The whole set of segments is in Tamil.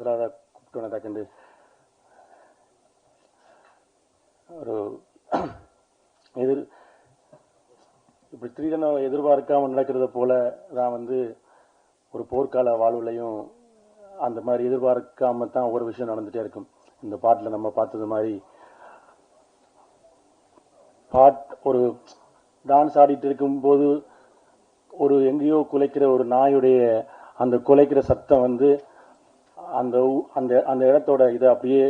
முதலாவது கூப்பிட்டு ஒரு இப்படி திடீரென எதிர்பார்க்காம நடக்கிறத போல தான் ஒரு போர்க்கால வாழ்வுலையும் அந்த மாதிரி எதிர்பார்க்காம தான் ஒரு விஷயம் நடந்துட்டே இருக்கும். இந்த பாட்டில் நம்ம பார்த்தது மாதிரி ஒரு டான்ஸ் ஆடிட்டு இருக்கும்போது ஒரு எங்கேயோ குலைக்கிற ஒரு நாயுடைய அந்த குலைக்கிற சத்தம் அந்த அந்த அந்த இடத்தோட இதை அப்படியே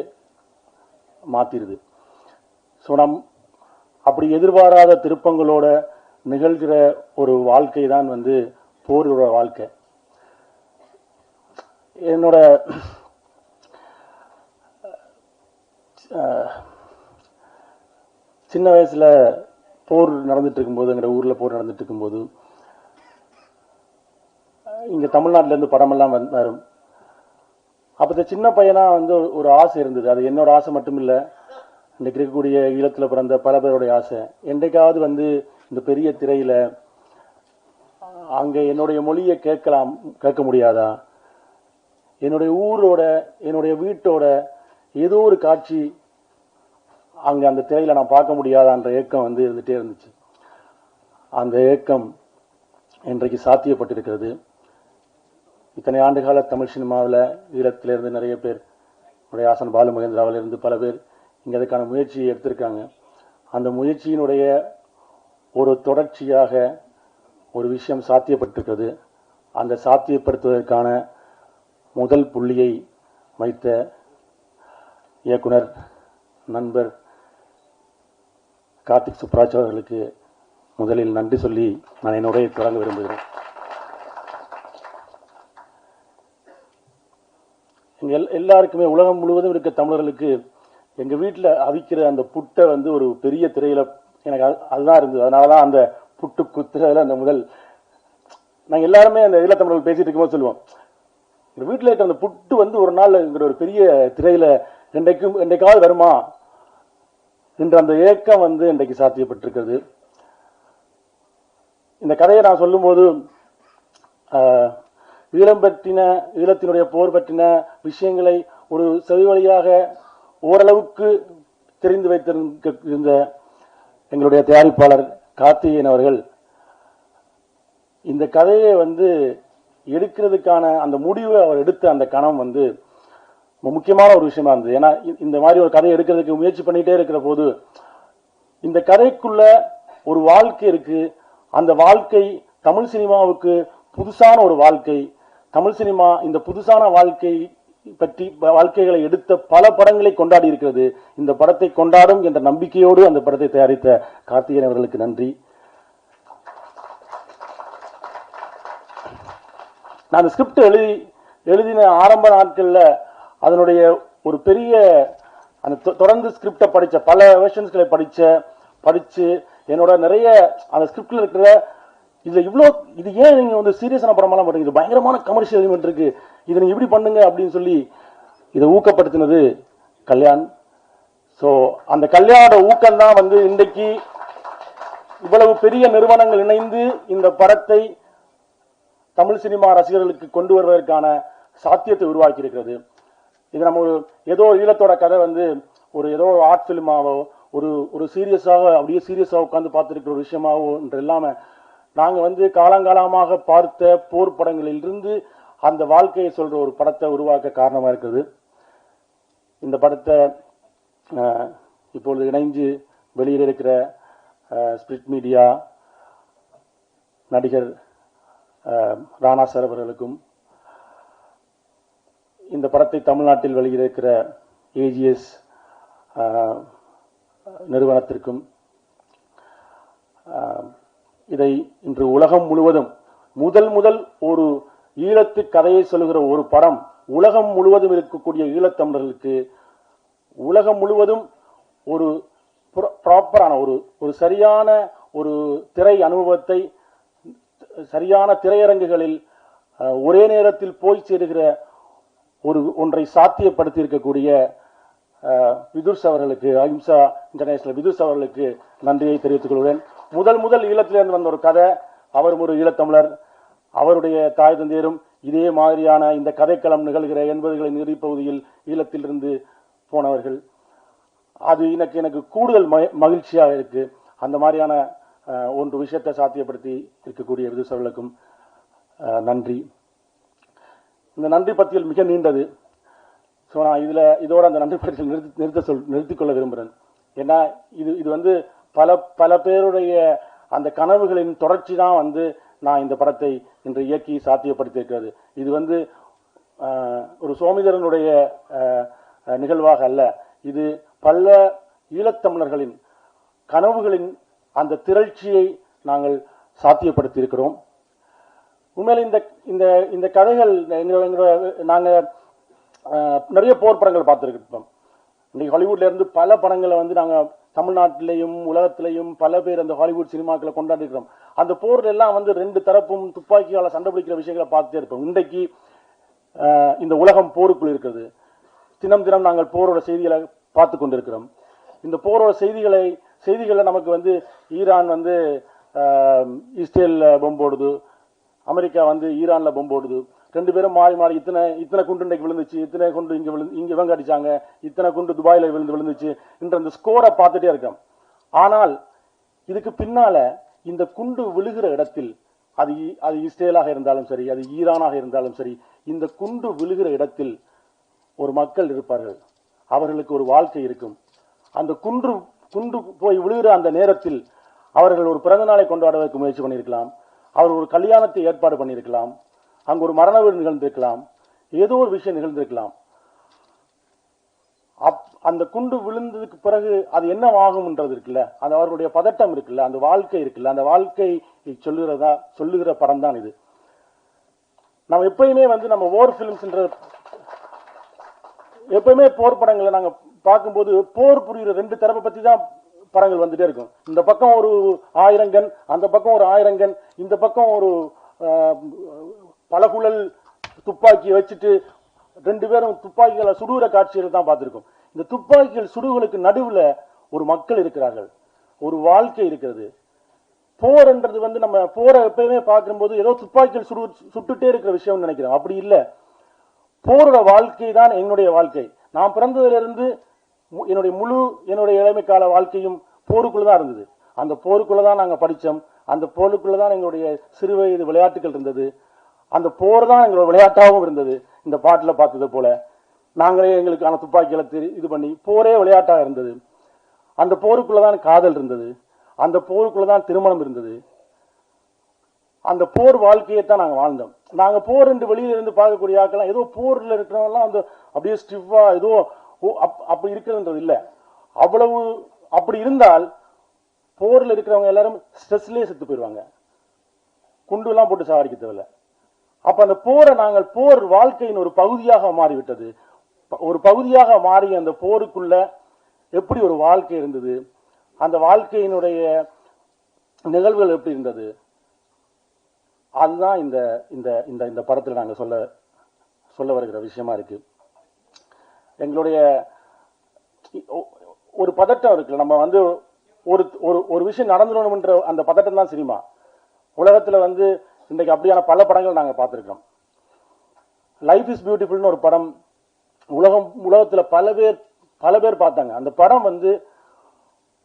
மாத்திருது. ஸோ அப்படி எதிர்பாராத திருப்பங்களோட நிகழ்கிற ஒரு வாழ்க்கை தான் போரோட வாழ்க்கை. என்னோட சின்ன வயசுல போர் நடந்துட்டு இருக்கும்போது, எங்க ஊர்ல போர் நடந்துட்டு இருக்கும்போது, இங்க தமிழ்நாட்டில இருந்து படமெல்லாம் வரும். அப்ப சின்ன பையனா ஒரு ஆசை இருந்தது. அது என்னோட ஆசை மட்டும் இல்ல, இன்றைக்கு இருக்கக்கூடிய ஈழத்துல பிறந்த பல பேருடைய ஆசை. என்றைக்காவது இந்த பெரிய திரையில அங்க என்னுடைய மொழியை கேட்க முடியாதா? என்னுடைய ஊரோட என்னுடைய வீட்டோட ஏதோ ஒரு காட்சி அங்க அந்த திரையில நான் பார்க்க முடியாதான்ற ஏக்கம் இருந்துட்டே இருந்துச்சு. அந்த ஏக்கம் இன்றைக்கு சாத்தியப்பட்டிருக்கிறது. இத்தனை ஆண்டுகால தமிழ் சினிமாவில் ஈழத்திலிருந்து நிறைய பேர், ஆசன் பாலு மகேந்திராவில இருந்து பல பேர் இங்க அதுக்கான முயற்சியை எடுத்திருக்காங்க. அந்த முயற்சியினுடைய ஒரு தொடர்ச்சியாக ஒரு விஷயம் சாத்தியப்பட்டிருக்கிறது. அந்த சாத்தியப்படுத்துவதற்கான முதல் புள்ளியை வைத்த இயக்குனர் நண்பர் கார்த்திக் சுப்ராஜ் அவர்களுக்கு முதலில் நன்றி சொல்லி நான் என்னுடைய தொடங்க விரும்புகிறேன். எல்லாருக்குமே உலகம் முழுவதும் இருக்க தமிழர்களுக்கு எங்க வீட்டில் அவிக்கிற அந்த புட்டை ஒரு பெரிய திரையில எனக்கு அதுதான் இருந்தது. அதனாலதான் அந்த புட்டு குத்துறதுல அந்த முதல் நாங்க எல்லாருமே அந்த ஈழத்தமிழர்கள் பேசிட்டு இருக்கும்போது சொல்லுவோம், எங்க வீட்டில் இருக்க அந்த புட்டு ஒரு நாள் ஒரு பெரிய திரையில என்றைக்காவது வருமா என்ற அந்த ஏக்கம் இன்றைக்கு சாத்தியப்பட்டிருக்கிறது. இந்த கதையை நான் சொல்லும் போது ஈழத்தினுடைய போர் பற்றின விஷயங்களை ஒரு செவி வழியாக ஓரளவுக்கு தெரிந்து வைத்திருந்த எங்களுடைய தயாரிப்பாளர் கார்த்திகேயன் அவர்கள் இந்த கதையை எடுக்கிறதுக்கான அந்த முடிவை அவர் எடுத்த அந்த கணம் முக்கியமான ஒரு விஷயமா இருந்தது. ஏன்னா இந்த மாதிரி ஒரு கதையை எடுக்கிறதுக்கு முயற்சி பண்ணிட்டே இருக்கிற போது இந்த கதைக்குள்ள ஒரு வாழ்க்கை இருக்கு. அந்த வாழ்க்கை தமிழ் சினிமாவுக்கு புதுசான ஒரு வாழ்க்கை. தமிழ் சினிமா இந்த புதுசான வாழ்க்கைகளை எடுத்த பல படங்களை கொண்டாடி இருக்கிறது. இந்த படத்தை கொண்டாடும் என்ற நம்பிக்கையோடு அந்த படத்தை தயாரித்த கார்த்திகேயன் அவர்களுக்கு நன்றி. நான் ஸ்கிரிப்ட் எழுதின ஆரம்ப நாட்கள்ல அதனுடைய ஒரு பெரிய அந்த தொடர்ந்து ஸ்கிரிப்டை படிச்ச பல வெர்ஷன்ஸ்களை படிச்சு என்னோட நிறைய அந்த ஸ்கிரிப்ட்ல இருக்கிற இது ஏன் நீங்க சீரியஸான படமெல்லாம் பண்றீங்க, இது பயங்கரமான கமர்ஷியல் எலிமெண்ட் இருக்கு, இதை நீங்க இப்படி பண்ணுங்க அப்படின்னு சொல்லி இதை ஊக்கப்படுத்தினது கல்யாண். சோ அந்த கல்யாணோட ஊக்கம் தான் இன்றைக்கு இவ்வளவு பெரிய நிறுவனங்கள் இணைந்து இந்த படத்தை தமிழ் சினிமா ரசிகர்களுக்கு கொண்டு வருவதற்கான சாத்தியத்தை உருவாக்கி இருக்கிறது. இது நம்ம ஏதோ ஈழத்தோட கதை ஏதோ ஆர்ட் பிலிமாவோ ஒரு சீரியஸாக உட்கார்ந்து பார்த்திருக்கிற ஒரு விஷயமாவோ என்று இல்லாம நாங்க காலங்காலமாக பார்த்த போர் படங்களில் இருந்து அந்த வாழ்க்கையை சொல்ற ஒரு படத்தை உருவாக்க காரணமா இருக்கிறது. இந்த படத்தை இப்பொழுது இணைஞ்சு வெளியிட இருக்கிற ஸ்பிரிட் மீடியா நடிகர் ராணா சார் அவர்களுக்கும், இந்த படத்தை தமிழ்நாட்டில் வெளியிட இருக்கிற ஏஜிஎஸ் நிறுவனத்திற்கும், இதை இன்று உலகம் முழுவதும் முதல் ஒரு ஈழத்து கதையை சொல்லுகிற ஒரு படம் உலகம் முழுவதும் இருக்கக்கூடிய ஈழத்தமிழர்களுக்கு உலகம் முழுவதும் ஒரு ப்ராப்பரான ஒரு சரியான ஒரு திரை அனுபவத்தை சரியான திரையரங்குகளில் ஒரே நேரத்தில் போய் சேருகிற ஒன்றை சாத்தியப்படுத்தி இருக்கக்கூடிய விதுர்ஸ் அவர்களுக்கு, அஹிம்சா இன்டர்நேஷனல் விதுர்ஸ் அவர்களுக்கு நன்றியை தெரிவித்துக் கொள்கிறேன். முதல் ஈழத்திலிருந்து வந்த ஒரு கதை. அவரும் ஒரு ஈழத்தமிழர், அவருடைய தாய் தந்தையரும் இதே மாதிரியான இந்த கதைக்களம் நிகழ்கிற 80களின் இறுதிப்பகுதியில் ஈழத்திலிருந்து போனவர்கள். அது எனக்கு கூடுதல் மகிழ்ச்சியாக இருக்கு. அந்த மாதிரியான ஒன்று விஷயத்தை சாத்தியப்படுத்தி இருக்கக்கூடிய விதுசவர்களுக்கும் நன்றி. இந்த நன்றி பட்டியல் மிக நீண்டது. ஸோ நான் இதோட அந்த நன்றி பட்டியல் நிறுத்திக் கொள்ள விரும்புகிறேன். ஏன்னா இது வந்து பல பேருடைய அந்த கனவுகளின் தொடர்ச்சி தான் வந்து நான் இந்த படத்தை இன்று இயக்கி சாத்தியப்படுத்தி இருக்கிறது. இது வந்து ஒரு சோமிதரனுடைய நிகழ்வாக அல்ல, இது பல ஈழத்தமிழர்களின் கனவுகளின் அந்த திரட்சியை நாங்கள் சாத்தியப்படுத்தி இருக்கிறோம். உண்மையில இந்த இந்த கதைகள் நாங்க நிறைய போர் படங்கள் பார்த்துருக்கோம். இன்னைக்கு ஹாலிவுட்ல இருந்து பல படங்களை வந்து நாங்க தமிழ்நாட்டிலையும் உலகத்திலையும் பல பேர் அந்த ஹாலிவுட் சினிமாக்களை கொண்டாடி இருக்கிறோம். அந்த போர்ல எல்லாம் வந்து ரெண்டு தரப்பும் துப்பாக்கியால சண்டை பிடிக்கிற விஷயங்களை பார்த்துட்டே இருப்போம். இன்றைக்கு இந்த உலகம் போருக்குள் இருக்கிறது. தினம் தினம் நாங்கள் போரோட செய்திகளை பார்த்து கொண்டிருக்கிறோம். இந்த போரோட செய்திகளை நமக்கு வந்து ஈரான் வந்து இஸ்ரேல்ல பொம்பு போடுது, அமெரிக்கா வந்து ஈரான்ல பொம்பு போடுது. ரெண்டு பேரும் மாறி மாறி இத்தனை குண்டு இன்றைக்கு விழுந்துச்சு, இத்தனை குண்டு இங்க இவங்க அடிச்சாங்க, இத்தனை குண்டு துபாயில விழுந்துச்சு என்ற அந்த ஸ்கோரை பார்த்துட்டே இருக்கோம். ஆனால் இதுக்கு பின்னால இந்த குண்டு விழுகிற இடத்தில் அது இஸ்ரேலாக இருந்தாலும் சரி, அது ஈரானாக இருந்தாலும் சரி, இந்த குண்டு விழுகிற இடத்தில் ஒரு மக்கள் இருப்பார்கள், அவர்களுக்கு ஒரு வாழ்க்கை இருக்கும். அந்த குண்டு போய் விழுகிற அந்த நேரத்தில் அவர்கள் ஒரு பிறந்த நாளை கொண்டாடுவதற்கு முயற்சி பண்ணியிருக்கலாம், அவர் ஒரு கல்யாணத்தை ஏற்பாடு பண்ணியிருக்கலாம், அங்கு ஒரு மரண வீடு நிகழ்ந்திருக்கலாம், ஏதோ ஒரு விஷயம் நிகழ்ந்திருக்கலாம். அந்த குண்டு விழுந்ததுக்கு பிறகு அது என்ன ஆகும்ன்றது இருக்குல்ல, அந்த அவர்களுடைய பதட்டம் இருக்குல்ல, அந்த வாழ்க்கை இருக்குல்ல, அந்த வாழ்க்கை சொல்லுகிற படம் தான் இது. நம்ம எப்பயுமே வந்து நம்ம வார் பிலிம்ஸ் எப்பயுமே போர் படங்களை நாங்க பார்க்கும்போது போர் புரியுற ரெண்டு தரப்பை பத்தி தான் படங்கள் வந்துட்டே இருக்கும். இந்த பக்கம் ஒரு 1000 கன், அந்த பக்கம் ஒரு 1000 கன், இந்த பக்கம் ஒரு பலகுழல் துப்பாக்கியை வச்சுட்டு ரெண்டு பேரும் துப்பாக்கிகளை சுடுகிற காட்சிகள் தான் பார்த்திருக்கோம். இந்த துப்பாக்கிகள் சுடுகளுக்கு நடுவுல ஒரு மக்கள் இருக்கிறார்கள், ஒரு வாழ்க்கை இருக்கிறது. போர் என்றது வந்து நம்ம போரை எப்பயுமே பார்க்கும்போது ஏதோ துப்பாக்கிகள் சுட்டுட்டே இருக்கிற விஷயம் நினைக்கிறோம். அப்படி இல்லை. போரோட வாழ்க்கை தான் என்னுடைய வாழ்க்கை. நான் பிறந்ததிலிருந்து என்னுடைய இளமை கால வாழ்க்கையும் போருக்குள்ளதான் இருந்தது. அந்த போருக்குள்ளதான் நாங்க படிச்சோம். அந்த போருக்குள்ளதான் எங்களுடைய சிறு வயது விளையாட்டுகள் இருந்தது. அந்த போர் தான் எங்களோட விளையாட்டாகவும் இருந்தது. இந்த பாட்டுல பார்த்தது போல நாங்களே எங்களுக்கான துப்பாக்கிகளை இது பண்ணி போரே விளையாட்டாக இருந்தது. அந்த போருக்குள்ளதான் காதல் இருந்தது, அந்த போருக்குள்ளதான் திருமணம் இருந்தது. அந்த போர் வாழ்க்கையை தான் நாங்க வாழ்ந்தோம். நாங்க போர் என்று வெளியில இருந்து பார்க்கக்கூடிய ஆட்கள் ஏதோ போர்ல இருக்கிறவங்கலாம் அந்த அப்படியே ஸ்டிஃபா ஏதோ அப்படி இருக்கிறதுன்றது இல்லை. அவ்வளவு அப்படி இருந்தால் போர்ல இருக்கிறவங்க எல்லாரும் ஸ்ட்ரெஸ்லயே செத்து போயிடுவாங்க, குண்டு எல்லாம் போட்டு சாவடிக்க தேவையில்ல. அப்ப அந்த நாங்கள் போர் வாழ்க்கையின் ஒரு பகுதியாக மாறிவிட்டது. ஒரு பகுதியாக மாறி அந்த போருக்குள்ள எப்படி ஒரு வாழ்க்கை இருந்தது, அந்த வாழ்க்கையினுடைய நிகழ்வுகள் எப்படி இருந்தது, அதுதான் இந்த இந்த இந்த இந்த படத்தில் நாங்கள் சொல்ல வருகிற விஷயமா இருக்கு. எங்களுடைய ஒரு பதட்டம் இருக்குல்ல, நம்ம வந்து ஒரு விஷயம் நடந்துடணும்ன்ற அந்த பதட்டம் தான் சினிமா. உலகத்துல வந்து இன்றைக்கு அப்படியான பல படங்கள் நாங்கள் பார்த்திருக்கோம். லைஃப் இஸ் பியூட்டிஃபுல்னு ஒரு படம் உலகத்துல பல பேர் பார்த்தாங்க. அந்த படம் வந்து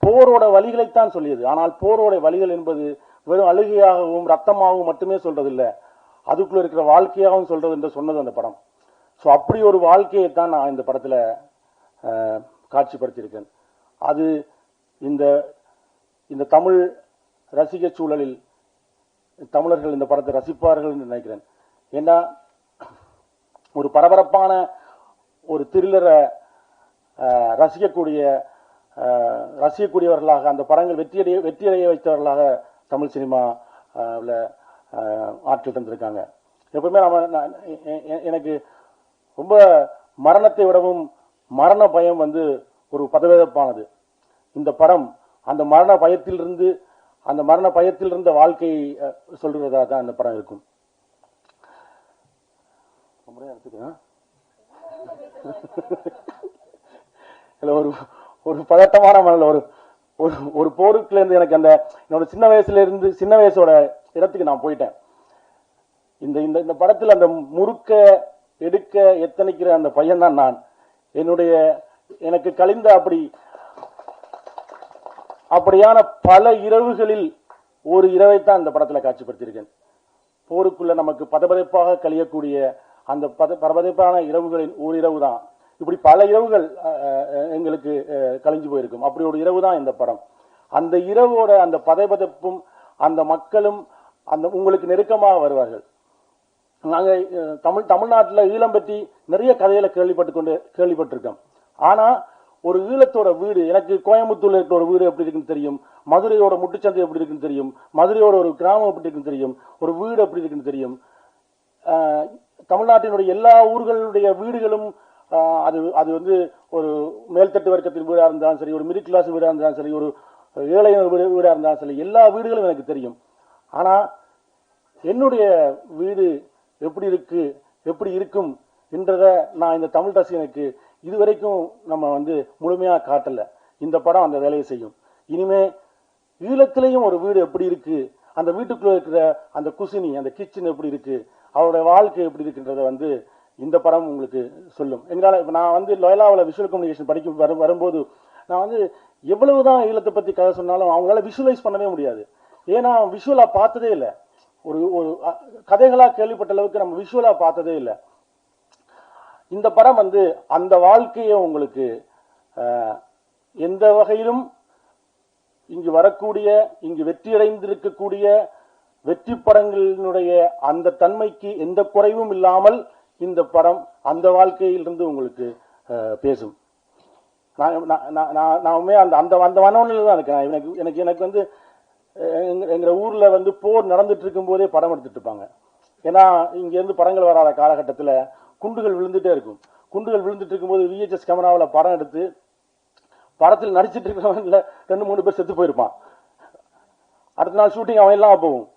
போரோட வலிகளைத்தான் சொல்லியது. ஆனால் போரோட வலிகள் என்பது வெறும் அழுகையாகவும் ரத்தமாகவும் மட்டுமே சொல்றது இல்லை, அதுக்குள்ள இருக்கிற வாழ்க்கையாகவும் சொல்றது என்று சொன்னது அந்த படம். ஸோ அப்படி ஒரு வாழ்க்கையை தான் நான் இந்த படத்துல காட்சிப்படுத்தியிருக்கேன். அது இந்த தமிழ் ரசிக சூழலில் தமிழர்கள் இந்த படத்தை ரசிப்பார்கள் என்று நினைக்கிறேன். ஏன்னா ஒரு பரபரப்பான ஒரு த்ரில்லரை ரசிக்கக்கூடியவர்களாக அந்த படங்கள் வெற்றியடைய வைத்தவர்களாக தமிழ் சினிமா ஆட்கள் தந்திருக்காங்க. எப்பவுமே எனக்கு ரொம்ப மரணத்தை விடவும் மரண பயம் வந்து ஒரு பதவேதப்பானது. இந்த படம் அந்த மரண பயத்திலிருந்து வாழ்க்கையை சொல்றதா தான் இந்த படம் இருக்கும். ஒரு பதட்டமான மனதில் ஒரு போருக்குல இருந்து எனக்கு அந்த என்னோட சின்ன வயசோட இடத்துக்கு நான் போயிட்டேன். இந்த இந்த இந்த படத்தில் அந்த முறுக்க எடுக்க எத்தனைக்கிற அந்த பையன் தான் நான். எனக்கு கழிந்த அப்படியான பல இரவுகளில் ஒரு இரவைத்தான் இந்த படத்தில் காட்சிப்படுத்தியிருக்கேன். போருக்குள்ள நமக்கு பதபதைப்பாக கழியக்கூடிய அந்த பரபதைப்பான இரவுகளின் ஒரு இரவு தான். இப்படி பல இரவுகள் எங்களுக்கு கழிஞ்சு போயிருக்கும். அப்படி ஒரு இரவு தான் இந்த படம். அந்த இரவோட அந்த பதைபதைப்பும் அந்த மக்களும் அந்த உங்களுக்கு நெருக்கமாக வருவார்கள். நாங்க தமிழ்நாட்டில் ஈழம் பற்றி நிறைய கதைகளை கேள்விப்பட்டிருக்கோம். ஆனா ஒரு ஈழத்தோட வீடு, எனக்கு கோயம்புத்தூர்ல இருக்கிற ஒரு வீடு எப்படி இருக்குன்னு தெரியும், மதுரையோட முட்டுச்சந்தை எப்படி இருக்குன்னு தெரியும், மதுரையோட ஒரு கிராமம் எப்படி இருக்குன்னு தெரியும், ஒரு வீடு எப்படி இருக்குன்னு தெரியும். தமிழ்நாட்டினுடைய எல்லா ஊர்களுடைய வீடுகளும் அது வந்து ஒரு மேல்தட்டு வர்க்கத்தின் வீடா இருந்தாலும் சரி, ஒரு மிடில் கிளாஸ் வீடா இருந்தாலும் சரி, ஒரு ஏழை வீடா இருந்தாலும் சரி, எல்லா வீடுகளும் எனக்கு தெரியும். ஆனா என்னுடைய வீடு எப்படி இருக்கு, எப்படி இருக்கும் என்றத நான் இந்த தமிழ் ரசிகனுக்கு இதுவரைக்கும் நம்ம வந்து முழுமையா காட்டல. இந்த படம் அந்த வேலையை செய்யும். இனிமே ஈழத்திலையும் ஒரு வீடு எப்படி இருக்கு, அந்த வீட்டுக்குள்ள இருக்கிற அந்த குசினி, அந்த கிச்சன் எப்படி இருக்கு, அவருடைய வாழ்க்கை எப்படி இருக்குன்றத வந்து இந்த படம் உங்களுக்கு சொல்லும். எங்களால் நான் வந்து லோயலாவில் விஷுவல் கம்யூனிகேஷன் படிக்க வரும்போது நான் வந்து எவ்வளவுதான் ஈழத்தை பத்தி கதை சொன்னாலும் அவங்களால விஷுவலைஸ் பண்ணவே முடியாது. ஏன்னா விஷுவலா பார்த்ததே இல்லை. ஒரு கதைகளா கேள்விப்பட்ட அளவுக்கு நம்ம விஷுவலா பார்த்ததே இல்லை. இந்த படம் வந்து அந்த வாழ்க்கையை உங்களுக்கு எந்த வகையிலும் இங்கு வரக்கூடிய, இங்கு வெற்றியடைந்திருக்கக்கூடிய வெற்றி படங்களினுடைய அந்த தன்மைக்கு எந்த குறைவும் இல்லாமல் இந்த படம் அந்த வாழ்க்கையிலிருந்து உங்களுக்கு பேசும். நான் அந்த மனநிலையில தான் இருக்கேன். எனக்கு வந்து எங்க ஊர்ல வந்து போர் நடந்துட்டு இருக்கும் போதே படம் எடுத்துட்டு இருப்பாங்க. ஏன்னா இங்க இருந்து படங்கள் வராத காலகட்டத்தில் குண்டுகள் விழுந்துட்டே இருக்கும். குண்டுகள் விழுந்துட்டு இருக்கும்போது VHS கேமராவில் படம் எடுத்து படத்தில் நடிச்சிட்டு இருக்கிறவன்ல 2-3 பேர் செத்து போயிருப்பான். அடுத்த நாள் ஷூட்டிங் அவன் எல்லாம் போகும்.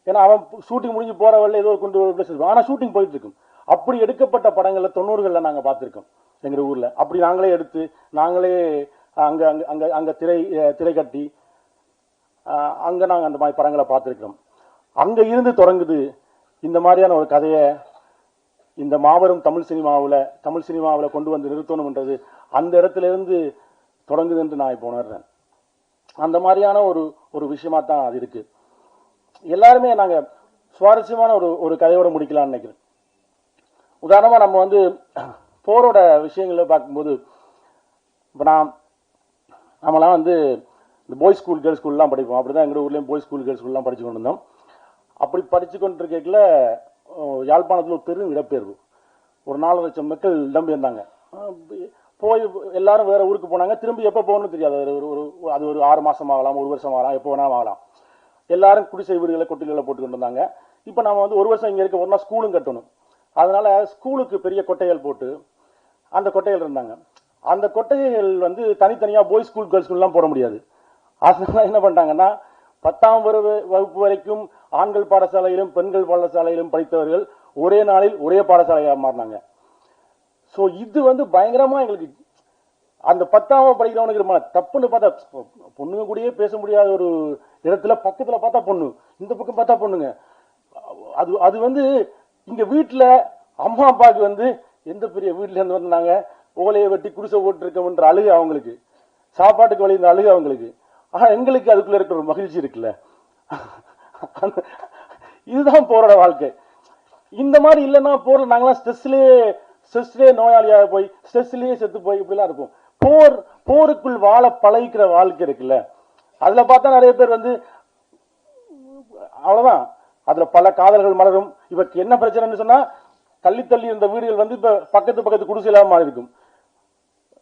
ஏன்னா அவன் ஷூட்டிங் முடிஞ்சு போற வழியில ஏதோ கொண்டு ஆனா ஷூட்டிங் போயிட்டு இருக்கும். அப்படி எடுக்கப்பட்ட படங்கள்ல 90கள்ல நாங்க பார்த்திருக்கோம் எங்க ஊர்ல. அப்படி நாங்களே எடுத்து நாங்களே அங்க அங்க அங்க திரை கட்டி அங்க நாங்க அந்த மாதிரி படங்களை பார்த்திருக்கிறோம். அங்க இருந்து தொடங்குது இந்த மாதிரியான ஒரு கதையை இந்த மாபெரும் தமிழ் சினிமாவில் கொண்டு வந்து நிறுத்தணும்ன்றது அந்த இடத்துல இருந்து தொடங்குது என்று நான் இப்போ உணர்றேன். அந்த மாதிரியான ஒரு விஷயமா தான் அது இருக்கு. எல்லாருமே நாங்க சுவாரஸ்யமான ஒரு கதையோட முடிக்கலாம்னு நினைக்கிறேன். உதாரணமா நம்ம வந்து போரோட விஷயங்களை பார்க்கும்போது இப்போ நம்மளாம் வந்து இந்த பாய்ஸ் ஸ்கூல் கேர்ள்ஸ் ஸ்கூல்லாம் படிப்போம். அப்படிதான் எங்க ஊர்லயும் பாய்ஸ் ஸ்கூல் கேர்ள்ஸ் ஸ்கூல்லாம் படிச்சு கொண்டு இருந்தோம். அப்படி படிச்சு கொண்டிருக்கல யாழ்ப்பாணத்தில் ஒரு பெரும் இடப்பெயர்வு, ஒரு 4 லட்சம் மக்கள் இடம்பெயர்ந்தாங்க. போய் எல்லாரும் வேற ஊருக்கு போனாங்க. திரும்பி எப்போ போகணும்னு தெரியாது. அது ஒரு 6 மாசம் ஆகலாம், 1 வருஷம் ஆகலாம், எப்போ வேணாலும் ஆகலாம். எல்லாரும் குடிசை வீடுகளை கொட்டில்களை போட்டுக்கிட்டு இருந்தாங்க. இப்போ நம்ம வந்து 1 வருஷம் இங்க இருக்க ஒரு நாள் ஸ்கூலும் கட்டணும். அதனால ஸ்கூலுக்கு பெரிய கொட்டைகள் போட்டு அந்த கொட்டைகள் இருந்தாங்க. அந்த கொட்டைகள் வந்து தனித்தனியா பாய்ஸ் ஸ்கூல் கேர்ள்ஸ் ஸ்கூல்லாம் போட முடியாது. அதனால என்ன பண்ணிட்டாங்கன்னா 10ஆம் வகுப்பு வரைக்கும் ஆண்கள் பாடசாலையிலும் பெண்கள் பாடசாலையிலும் படித்தவர்கள் ஒரே நாளில் ஒரே பாடசாலையாக மாறினாங்க. சோ இது வந்து பயங்கரமா எங்களுக்கு அந்த 10ஆம் படிக்கிறவனுக்கு தப்புன்னு பார்த்தா பொண்ணுங்க கூடயே பேச முடியாத ஒரு இடத்துல பக்கத்துல பார்த்தா பொண்ணு, இந்த பக்கம் பார்த்தா பொண்ணுங்க. அது வந்து இங்க வீட்டுல அம்மா அப்பாவுக்கு வந்து எந்த பெரிய வீட்டுல இருந்து வந்தாங்க, ஓலையை வெட்டி குடிசை போட்டு இருக்கோம்ன்ற அழுகு அவங்களுக்கு, சாப்பாட்டுக்கு வழி இந்த அழுகு அவங்களுக்கு. ஆனா எங்களுக்கு அதுக்குள்ள இருக்கிற ஒரு மகிழ்ச்சி இருக்குல்ல, இதுதான் போரோட வாழ்க்கை. இந்த மாதிரி இல்லைன்னா போர்ல நாங்களாம் ஸ்ட்ரெஸ்லயே நோயாளியாக போய் ஸ்ட்ரெஸ்லயே செத்து போய் இப்படிலாம் இருப்போம். போருக்குள் வாழ பழகிக்கிற வாழ்க்கை இருக்குல்ல, அதுல பார்த்தா நிறைய பேர் வந்து அவ்வளவுதான். அதுல பல காதல்கள் மலரும். இப்ப என்ன பிரச்சனைன்னு சொன்னா தள்ளி இருந்த வீடுகள் வந்து இப்ப பக்கத்து குடிசையில மாறி இருக்கும்.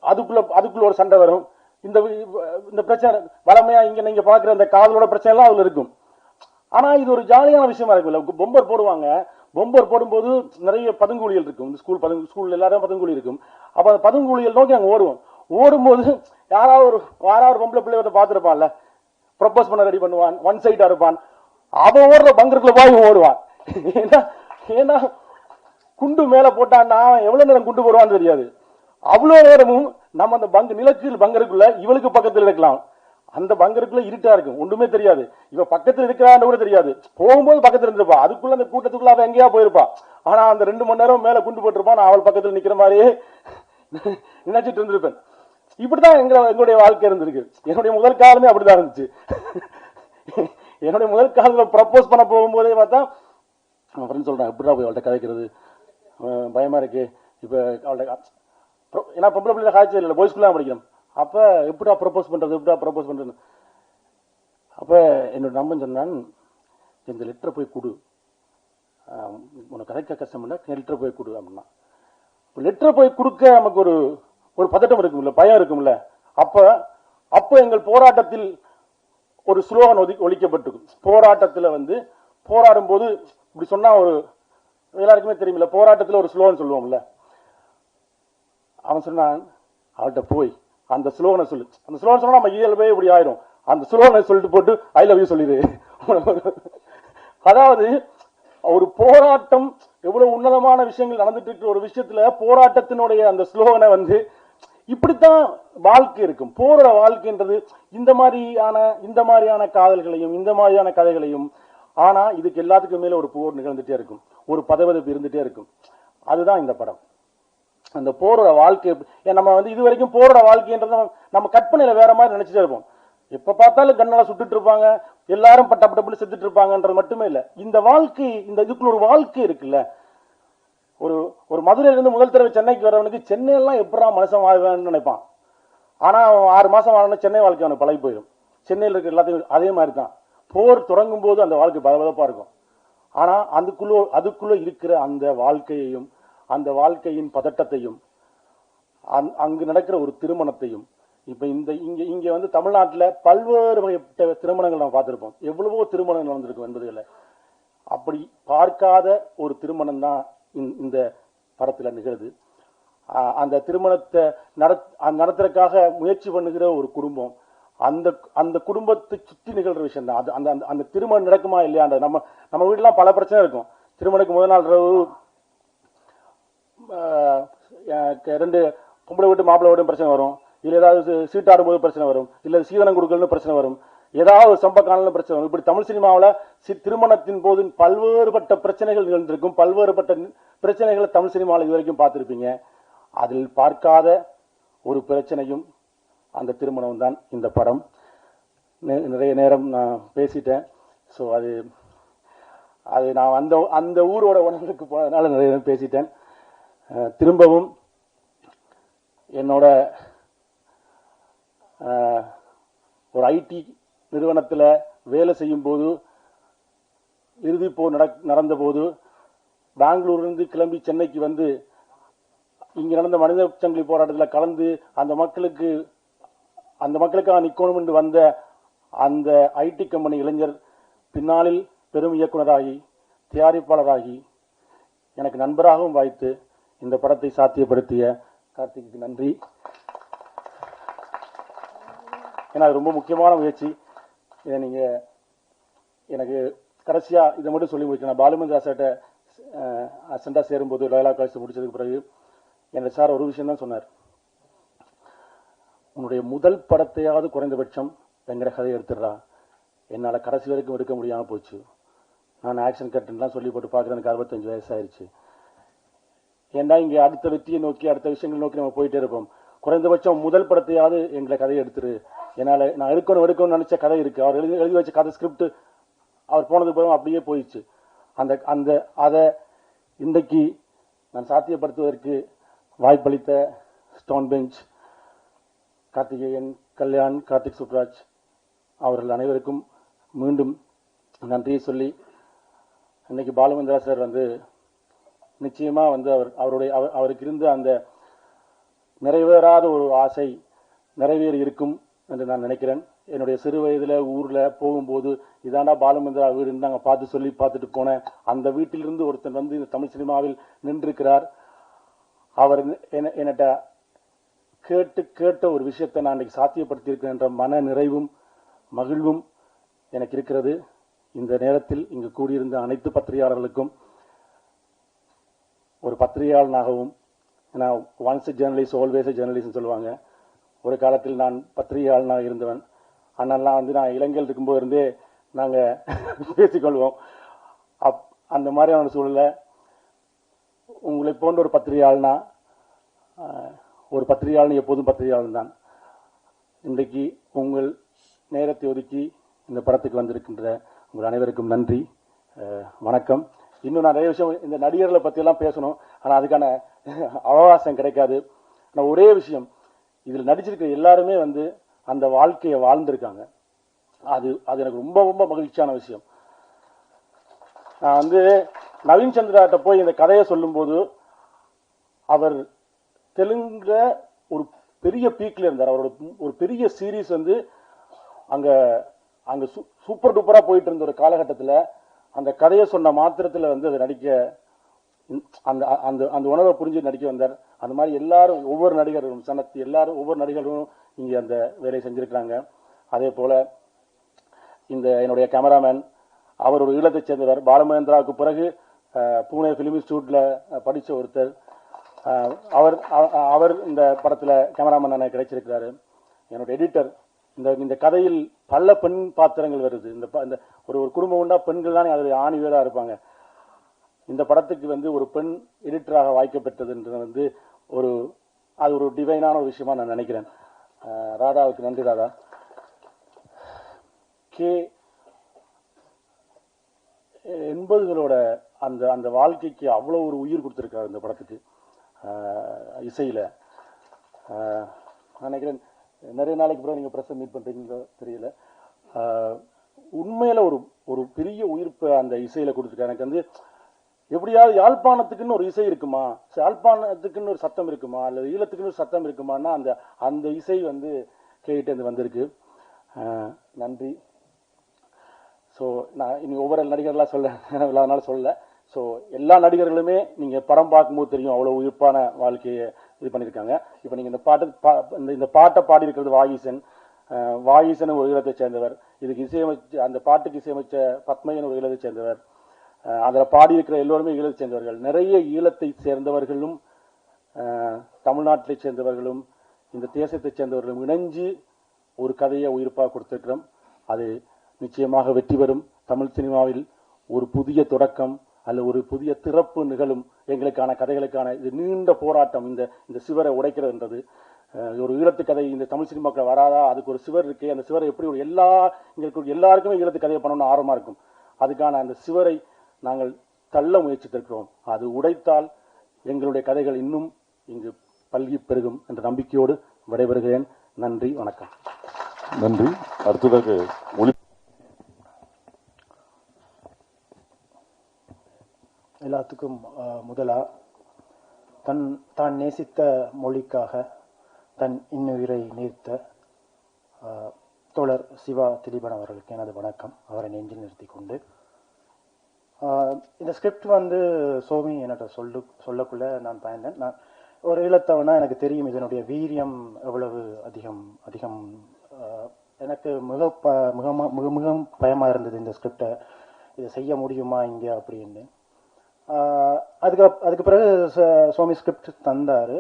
அதுக்குள்ள ஒரு சண்டை வரும். இந்த பிரச்சனை வளமையா இங்க நீங்க பாக்குற அந்த காதலோட பிரச்சனை எல்லாம் அதுல இருக்கும். ஆனா இது ஒரு ஜாலியான விஷயமா இருக்குல்ல. பொம்பர் போடுவாங்க. பொம்பர் போடும்போது நிறைய பதுங்குழிகள் இருக்கும். ஸ்கூல் எல்லாரும் பதுங்குழி இருக்கும். அப்ப அந்த பதுங்குழிகள் நோக்கி அங்க ஓடும்போது யாராவது பொம்பளை பிள்ளைய பாத்துருப்பான்ல, ப்ரொபோஸ் பண்ண ரெடி பண்ணுவான், ஒன் சைடா இருப்பான். அவன் ஓடுற பங்கருக்குள்ள போய் ஓடுவான். ஏன்னா குண்டு மேல போட்டான்னா எவ்வளவு நேரம் குண்டு போடுவான்னு தெரியாது. அவ்வளவு நேரமும் நம்ம அந்த நிலக்கீழ் பங்கருக்குள்ள இவளுக்கு பக்கத்தில் இருக்கலாம். அந்த பங்கருக்குள்ள இருட்டா இருக்கும், ஒண்ணுமே தெரியாது. இவ பக்கத்துல இருக்கிறான்னு கூட தெரியாது. போகும்போது பக்கத்துல இருந்திருப்பா, அதுக்குள்ள அந்த கூட்டத்துக்குள்ள அவ எங்கேயா போயிருப்பா. ஆனா அந்த 2 மணி நேரம் மேல குண்டு போட்டிருப்பான், நான் அவள் பக்கத்துல நிக்கிற மாதிரியே நினைச்சிட்டு இருந்திருப்பேன். இப்படிதான் எங்களுடைய வாழ்க்கை இருந்திருக்கு. என்னுடைய முதல் காலமே அப்படிதான் இருந்துச்சு. என்னுடைய முதல் காலத்துல ப்ரப்போஸ் பண்ண போகும்போதே பார்த்தா அவன் ஃப்ரெண்ட் சொல்றான், எப்படிடா போய் அவள்கிட்ட கதைக்கிறது, பயமா இருக்கு. இப்ப அவள்கிட்ட ஏன்னா பொம்பளை பிள்ளை காய்ச்சல் இல்லை, பாய்ஸ் ஸ்கூல்ல படிக்கிறோம். அப்ப எப்படா ப்ரப்போஸ் பண்றது, எப்படா ப்ரப்போஸ் பண்றது. அப்ப என்னோட நம்பன் சொன்னான், இந்த லெட்டரை போய் கொடு, உனக்கு கதைக்க கஷ்டம் இல்லை, லெட்டரை போய் கொடு அப்படின்னா. லெட்டரை போய் கொடுக்க நமக்கு ஒரு பதட்டம் இருக்கும்ல, பயம் இருக்கும்ல. அப்ப எங்கள் போராட்டத்தில் ஒரு ஸ்லோகன் ஒழிக்கப்பட்டிருக்கும். போராட்டத்துல போராடும் போது இப்படி சொன்னா எல்லாருக்குமே தெரியுமில்ல, போராட்டத்துல ஒரு ஸ்லோகன் சொல்லுவோம்ல. அவன் சொன்னான், அவள்கிட்ட போய் அந்த ஸ்லோகனை சொல்லு. அந்த ஸ்லோகன் சொன்னா நம்ம இயல்பே இப்படி ஆயிரும். அந்த ஸ்லோகனை சொல்லிட்டு போட்டு ஐ லவ் யூ சொல்லிடு. அதாவது ஒரு போராட்டம் எவ்வளவு உன்னதமான விஷயங்கள் நடந்துட்டு இருக்கிற ஒரு விஷயத்துல போராட்டத்தினுடைய அந்த ஸ்லோகனை இப்படித்தான் வாழ்க்கை இருக்கும். போற வாழ்க்கைன்றது இந்த மாதிரியான காதல்களையும் இந்த மாதிரியான கதைகளையும். ஆனா இதுக்கு எல்லாத்துக்கும் மேல ஒரு போர் நிகழ்ந்துட்டே இருக்கும், ஒரு பதவிப்பு இருந்துட்டே இருக்கும். அதுதான் இந்த படம். அந்த போரோட வாழ்க்கை நம்ம இது வரைக்கும் போரோட வாழ்க்கைன்றது நம்ம கற்பனையில வேற மாதிரி நினைச்சிட்டே இருப்போம். எப்ப பார்த்தாலும் கண்ணால சுட்டுட்டு இருப்பாங்க, எல்லாரும் பட்டப்பட்டு செத்துட்டு இருப்பாங்கன்றது மட்டுமே இல்ல. இந்த வாழ்க்கை, இந்த இதுக்குள்ள ஒரு வாழ்க்கை இருக்குல்ல. ஒரு மதுரையில இருந்து முதல் தடவை சென்னைக்கு வரவனுக்கு சென்னை எல்லாம் எப்படா மனுஷன் வாழ்வேன்னு நினைப்பான். ஆனா 6 மாசம் வாழணும், சென்னை வாழ்க்கை அவனுக்கு பழகி போயிடும். சென்னையில் இருக்கிற எல்லாத்தையும் அதே மாதிரி தான். போர் தொடங்கும் போது அந்த வாழ்க்கை பதபதப்பா இருக்கும். ஆனா அதுக்குள்ள இருக்கிற அந்த வாழ்க்கையையும் அந்த வாழ்க்கையின் பதட்டத்தையும் அங்கு நடக்கிற ஒரு திருமணத்தையும் இப்ப இங்க தமிழ்நாட்டில் பல்வேறு வகைப்பட்ட திருமணங்கள் நம்ம பார்த்திருப்போம். எவ்வளவோ திருமணங்கள் நடந்திருக்கும் என்பதுல அப்படி பார்க்காத ஒரு திருமணம் தான் இந்த படத்துல நிகழ்து. அந்த திருமணத்தை நடத்துறதுக்காக முயற்சி பண்ணுகிற ஒரு குடும்பம், அந்த குடும்பத்தை சுற்றி நிகழ்ற விஷயம் தான். அந்த திருமணம் நடக்குமா இல்லையா, நம்ம வீட்டுலாம் பல பிரச்சனை இருக்கும். திருமணத்துக்கு முதல் நாள் 2 பொம்பளை வீட்டு மாப்பிள்ளை வீட்டு பிரச்சனை வரும், இல்ல ஏதாவது சீட்டாடும் போது பிரச்சனை வரும், இல்ல சீதனம் கொடுக்கலன்னு பிரச்சனை வரும், ஏதாவது சம்ப காணல பிரச்சனை வரும். இப்படி தமிழ் சினிமாவில் திருமணத்தின் போது பல்வேறுபட்ட பிரச்சனைகள் நிகழ்ந்திருக்கும். பல்வேறுபட்ட பிரச்சனைகளை தமிழ் சினிமாவில் இதுவரைக்கும் பார்த்திருப்பீங்க. அதில் பார்க்காத ஒரு பிரச்சனையும் அந்த திருமணம் தான் இந்த படம். நிறைய நேரம் நான் பேசிட்டேன். ஸோ அது நான் அந்த ஊரோட உணர்வுக்கு போனதுனால நிறைய நேரம் பேசிட்டேன். திரும்பவும் என்னோட ஒரு ஐடி நிறுவனத்தில் வேலை செய்யும் போது, இறுதி போர் நடந்த போது, பெங்களூர்லேருந்து கிளம்பி சென்னைக்கு இங்க நடந்த மனித சங்கிலி போராட்டத்தில் கலந்து அந்த மக்களுக்காக நிக்கணும் என்று வந்த அந்த ஐடி கம்பெனி இளைஞர் பின்னாளில் பெரும் இயக்குனராகி தயாரிப்பாளராகி எனக்கு நண்பராகவும் வாய்த்து இந்த படத்தை சாத்தியப்படுத்திய கார்த்திக்கு நன்றி. ஏன்னா அது ரொம்ப முக்கியமான முயற்சி. இதை நீங்க எனக்கு கடைசியா இதை மட்டும் சொல்லி முடிக்கணும். பாலுமந்திரா சார்ட்ட அசண்டா சேரும்போது லோயலா காலேஜ் முடிச்சதுக்கு பிறகு எனக்கு சார் ஒரு விஷயம் தான் சொன்னார், உன்னுடைய முதல் படத்தையாவது குறைந்தபட்சம் எங்கட கதை எடுத்துடுறா, என்னால் கடைசி வரைக்கும் எடுக்க முடியாமல் போச்சு. நான் ஆக்ஷன் கட்டுலாம் சொல்லி போட்டு பார்க்குறேன், எனக்கு 65 வயசு ஆயிடுச்சு. ஏன்னா இங்கே அடுத்த வெற்றியை நோக்கி அடுத்த விஷயங்கள் நோக்கி நம்ம போயிட்டே இருப்போம். குறைந்தபட்சம் முதல் படத்தையாவது எங்களை கதையை எடுத்துரு, என்னால் நான் எடுக்கணும்னு நினைச்ச கதை இருக்கு. அவர் எழுதி வச்ச கதை ஸ்கிரிப்ட் அவர் போனதுக்கு பிறகு அப்படியே போயிடுச்சு. அதை இன்றைக்கு நான் சாத்தியப்படுத்துவதற்கு வாய்ப்பளித்த ஸ்டோன் பெஞ்ச், கார்த்திகேயன், கல்யாண், கார்த்திக் சுப்ராஜ் அவர்கள் அனைவருக்கும் மீண்டும் நன்றியை சொல்லி, இன்னைக்கு பாலுமந்திரா சார் நிச்சயமா அவருக்கு இருந்த அந்த நிறைவேறாத ஒரு ஆசை நிறைவேறி இருக்கும் என்று நான் நினைக்கிறேன். என்னுடைய சிறு வயதுல ஊர்ல போகும்போது இதாண்டா பாலுமந்திரா வீடுன்னு நாங்க பார்த்துட்டு போனேன். அந்த வீட்டிலிருந்து ஒருத்தன் இந்த தமிழ் சினிமாவில் நின்றிருக்கிறார். அவர் என்னட்ட கேட்ட ஒரு விஷயத்தை நான் இன்னைக்கு சாத்தியப்படுத்தியிருக்கிறேன் என்ற மன நிறைவும் மகிழ்வும் எனக்கு இருக்கிறது. இந்த நேரத்தில் இங்கு கூடியிருந்த அனைத்து பத்திரிகையாளர்களுக்கும், ஒரு பத்திரிகையாளனாகவும், ஒன்ஸ் ஜேர்னலிஸ்ட் ஆல்வேஸ் ஜேர்னலிஸ்ட் சொல்லுவாங்க, ஒரு காலத்தில் நான் பத்திரிகையாளனாக இருந்தவன். அண்ணன்லாம் வந்து நான் இலங்கையில் இருக்கும்போது இருந்தே நாங்கள் பேசிக்கொள்வோம். அந்த மாதிரியான சூழலை உங்களை போன்ற ஒரு பத்திரிகையாளனா, ஒரு பத்திரிகையாளன் எப்போதும் பத்திரிகையாளன் தான். இன்றைக்கு உங்கள் நேரத்தை ஒதுக்கி இந்த படத்துக்கு வந்திருக்கின்ற உங்கள் அனைவருக்கும் நன்றி, வணக்கம். இன்னும் நிறைய விஷயம் இந்த நடிகர்களை பற்றியெல்லாம் பேசணும், ஆனால் அதுக்கான அவகாசம் கிடைக்காது. ஆனால் ஒரே விஷயம், இதில் நடிச்சிருக்கிற எல்லாருமே வந்து அந்த வாழ்க்கையை வாழ்ந்திருக்காங்க. அது எனக்கு ரொம்ப ரொம்ப மகிழ்ச்சியான விஷயம். நான் வந்து நவீன் சந்திராட்ட போய் இந்த கதையை சொல்லும்போது, அவர் தெலுங்குல ஒரு பெரிய பீக்ல இருந்தார். அவரோட ஒரு பெரிய சீரீஸ் வந்து அங்க அங்க சூப்பர் டூப்பரா போயிட்டு இருந்த ஒரு காலகட்டத்தில் அந்த கதையை சொன்ன மாத்திரத்தில் வந்து அதை நடிக்க அந்த அந்த அந்த உணவை புரிஞ்சு நடிக்க வந்தார். அந்த மாதிரி எல்லாரும், ஒவ்வொரு நடிகர்களும் சனத்தி எல்லாரும், ஒவ்வொரு நடிகர்களும் இங்கே அந்த வேலையை செஞ்சிருக்கிறாங்க. அதே போல இந்த என்னுடைய கேமராமேன், அவர் ஒரு ஈழத்தை சேர்ந்தவர். பாலமகேந்திராவுக்கு பிறகு பூனே பிலிம் இன்ஸ்டியூட்ல படித்த ஒருத்தர். அவர் இந்த படத்தில் கேமராமேன் எனக்கு கிடைச்சிருக்கிறாரு. என்னோட எடிட்டர், இந்த கதையில் பல பெண் பாத்திரங்கள் வருது. இந்த ஒரு குடும்பம் உண்டா பெண்கள் தானே அதில் ஆணி வேலா இருப்பாங்க. இந்த படத்துக்கு வந்து ஒரு பெண் எடிட்டராக வாய்க்கப்பட்டதுன்றது வந்து அது ஒரு டிவைனான ஒரு விஷயமா நான் நினைக்கிறேன். ராதாவுக்கு நன்றி. ராதா கே 80களோட அந்த வாழ்க்கைக்கு அவ்வளோ ஒரு உயிர் கொடுத்துருக்காரு இந்த படத்துக்கு. இசையில நினைக்கிறேன் நிறைய நாளைக்கு பிறகு நீங்க பிரஸ் மீட் பண்றீங்களோ தெரியல. உண்மையில ஒரு பெரிய உயிர்ப்பு அந்த இசையில கொடுத்துருக்காரு. எனக்கு வந்து எப்படியாவது யாழ்ப்பாணத்துக்குன்னு ஒரு இசை இருக்குமா, யாழ்ப்பாணத்துக்குன்னு ஒரு சத்தம் இருக்குமா, அல்லது ஈழத்துக்குன்னு ஒரு சத்தம் இருக்குமான்னா அந்த இசை வந்து கேட்டு வந்திருக்கு. நன்றி. ஸோ நான் இனி ஒவ்வொரு நடிகர்களாக இல்லாதனால சொல்லல. ஸோ எல்லா நடிகர்களுமே நீங்கள் படம் பார்க்கும்போது தெரியும் அவ்வளோ உயிர்ப்பான வாழ்க்கையை இது பண்ணியிருக்காங்க. இப்போ நீங்கள் இந்த பாட்டை பாடியிருக்கிறது வாகீசன் ஒரு ஈழத்தை சேர்ந்தவர். இதுக்கு இசையமைச்ச, அந்த பாட்டுக்கு இசையமைச்ச பத்மையன் ஒரு ஈழத்தை சேர்ந்தவர். அதில் பாடியிருக்கிற எல்லோருமே ஈழத்தை சேர்ந்தவர்கள். நிறைய ஈழத்தை சேர்ந்தவர்களும் தமிழ்நாட்டை சேர்ந்தவர்களும் இந்த தேசத்தை சேர்ந்தவர்களும் இணைஞ்சு ஒரு கதையை உயிர்ப்பாக கொடுத்திருக்கிறோம். அது நிச்சயமாக வெற்றி பெறும். தமிழ் சினிமாவில் ஒரு புதிய தொடக்கம் அல்ல ஒரு புதிய திறப்பு நிகழும். எங்களுக்கான கதைகளுக்கான இது நீண்ட போராட்டம். இந்த சிவரை உடைக்கிறதுன்றது ஒரு ஈழத்து கதை இந்த தமிழ் சினிமாக்கள் வராதா? அதுக்கு ஒரு சிவர் இருக்கு. அந்த சிவரை எப்படி எங்களுக்கு எல்லாருக்குமே ஈழத்து கதையை பண்ணணும்னு ஆர்வமா இருக்கும். அதுக்கான அந்த சிவரை நாங்கள் தள்ள முயற்சித்திருக்கிறோம். அது உடைத்தால் எங்களுடைய கதைகள் இன்னும் இங்கு பல்கி பெருகும் என்ற நம்பிக்கையோடு விடைபெறுகிறேன். நன்றி, வணக்கம். நன்றி. அடுத்ததாக எல்லாத்துக்கும் முதலா தான் நேசித்த மொழிக்காக தன் இன்னுயிரை நீர்த்த தோழர் சிவா திலீபன் அவர்களுக்கு எனது வணக்கம். அவரை நெஞ்சில் நிறுத்தி கொண்டு இந்த ஸ்கிரிப்ட் வந்து சோமி என்கிட்ட சொல்லக்குள்ள நான் பயந்தேன். நான் ஒரு ஈழத்தவனா எனக்கு தெரியும் இதனுடைய வீரியம் எவ்வளவு அதிகம். எனக்கு மிக பயமா இருந்தது இந்த ஸ்கிரிப்டை இதை செய்ய முடியுமா இங்கே அப்படின்னு. அதுக்கு பிறகு சோமி ஸ்கிரிப்ட் தந்தாரு.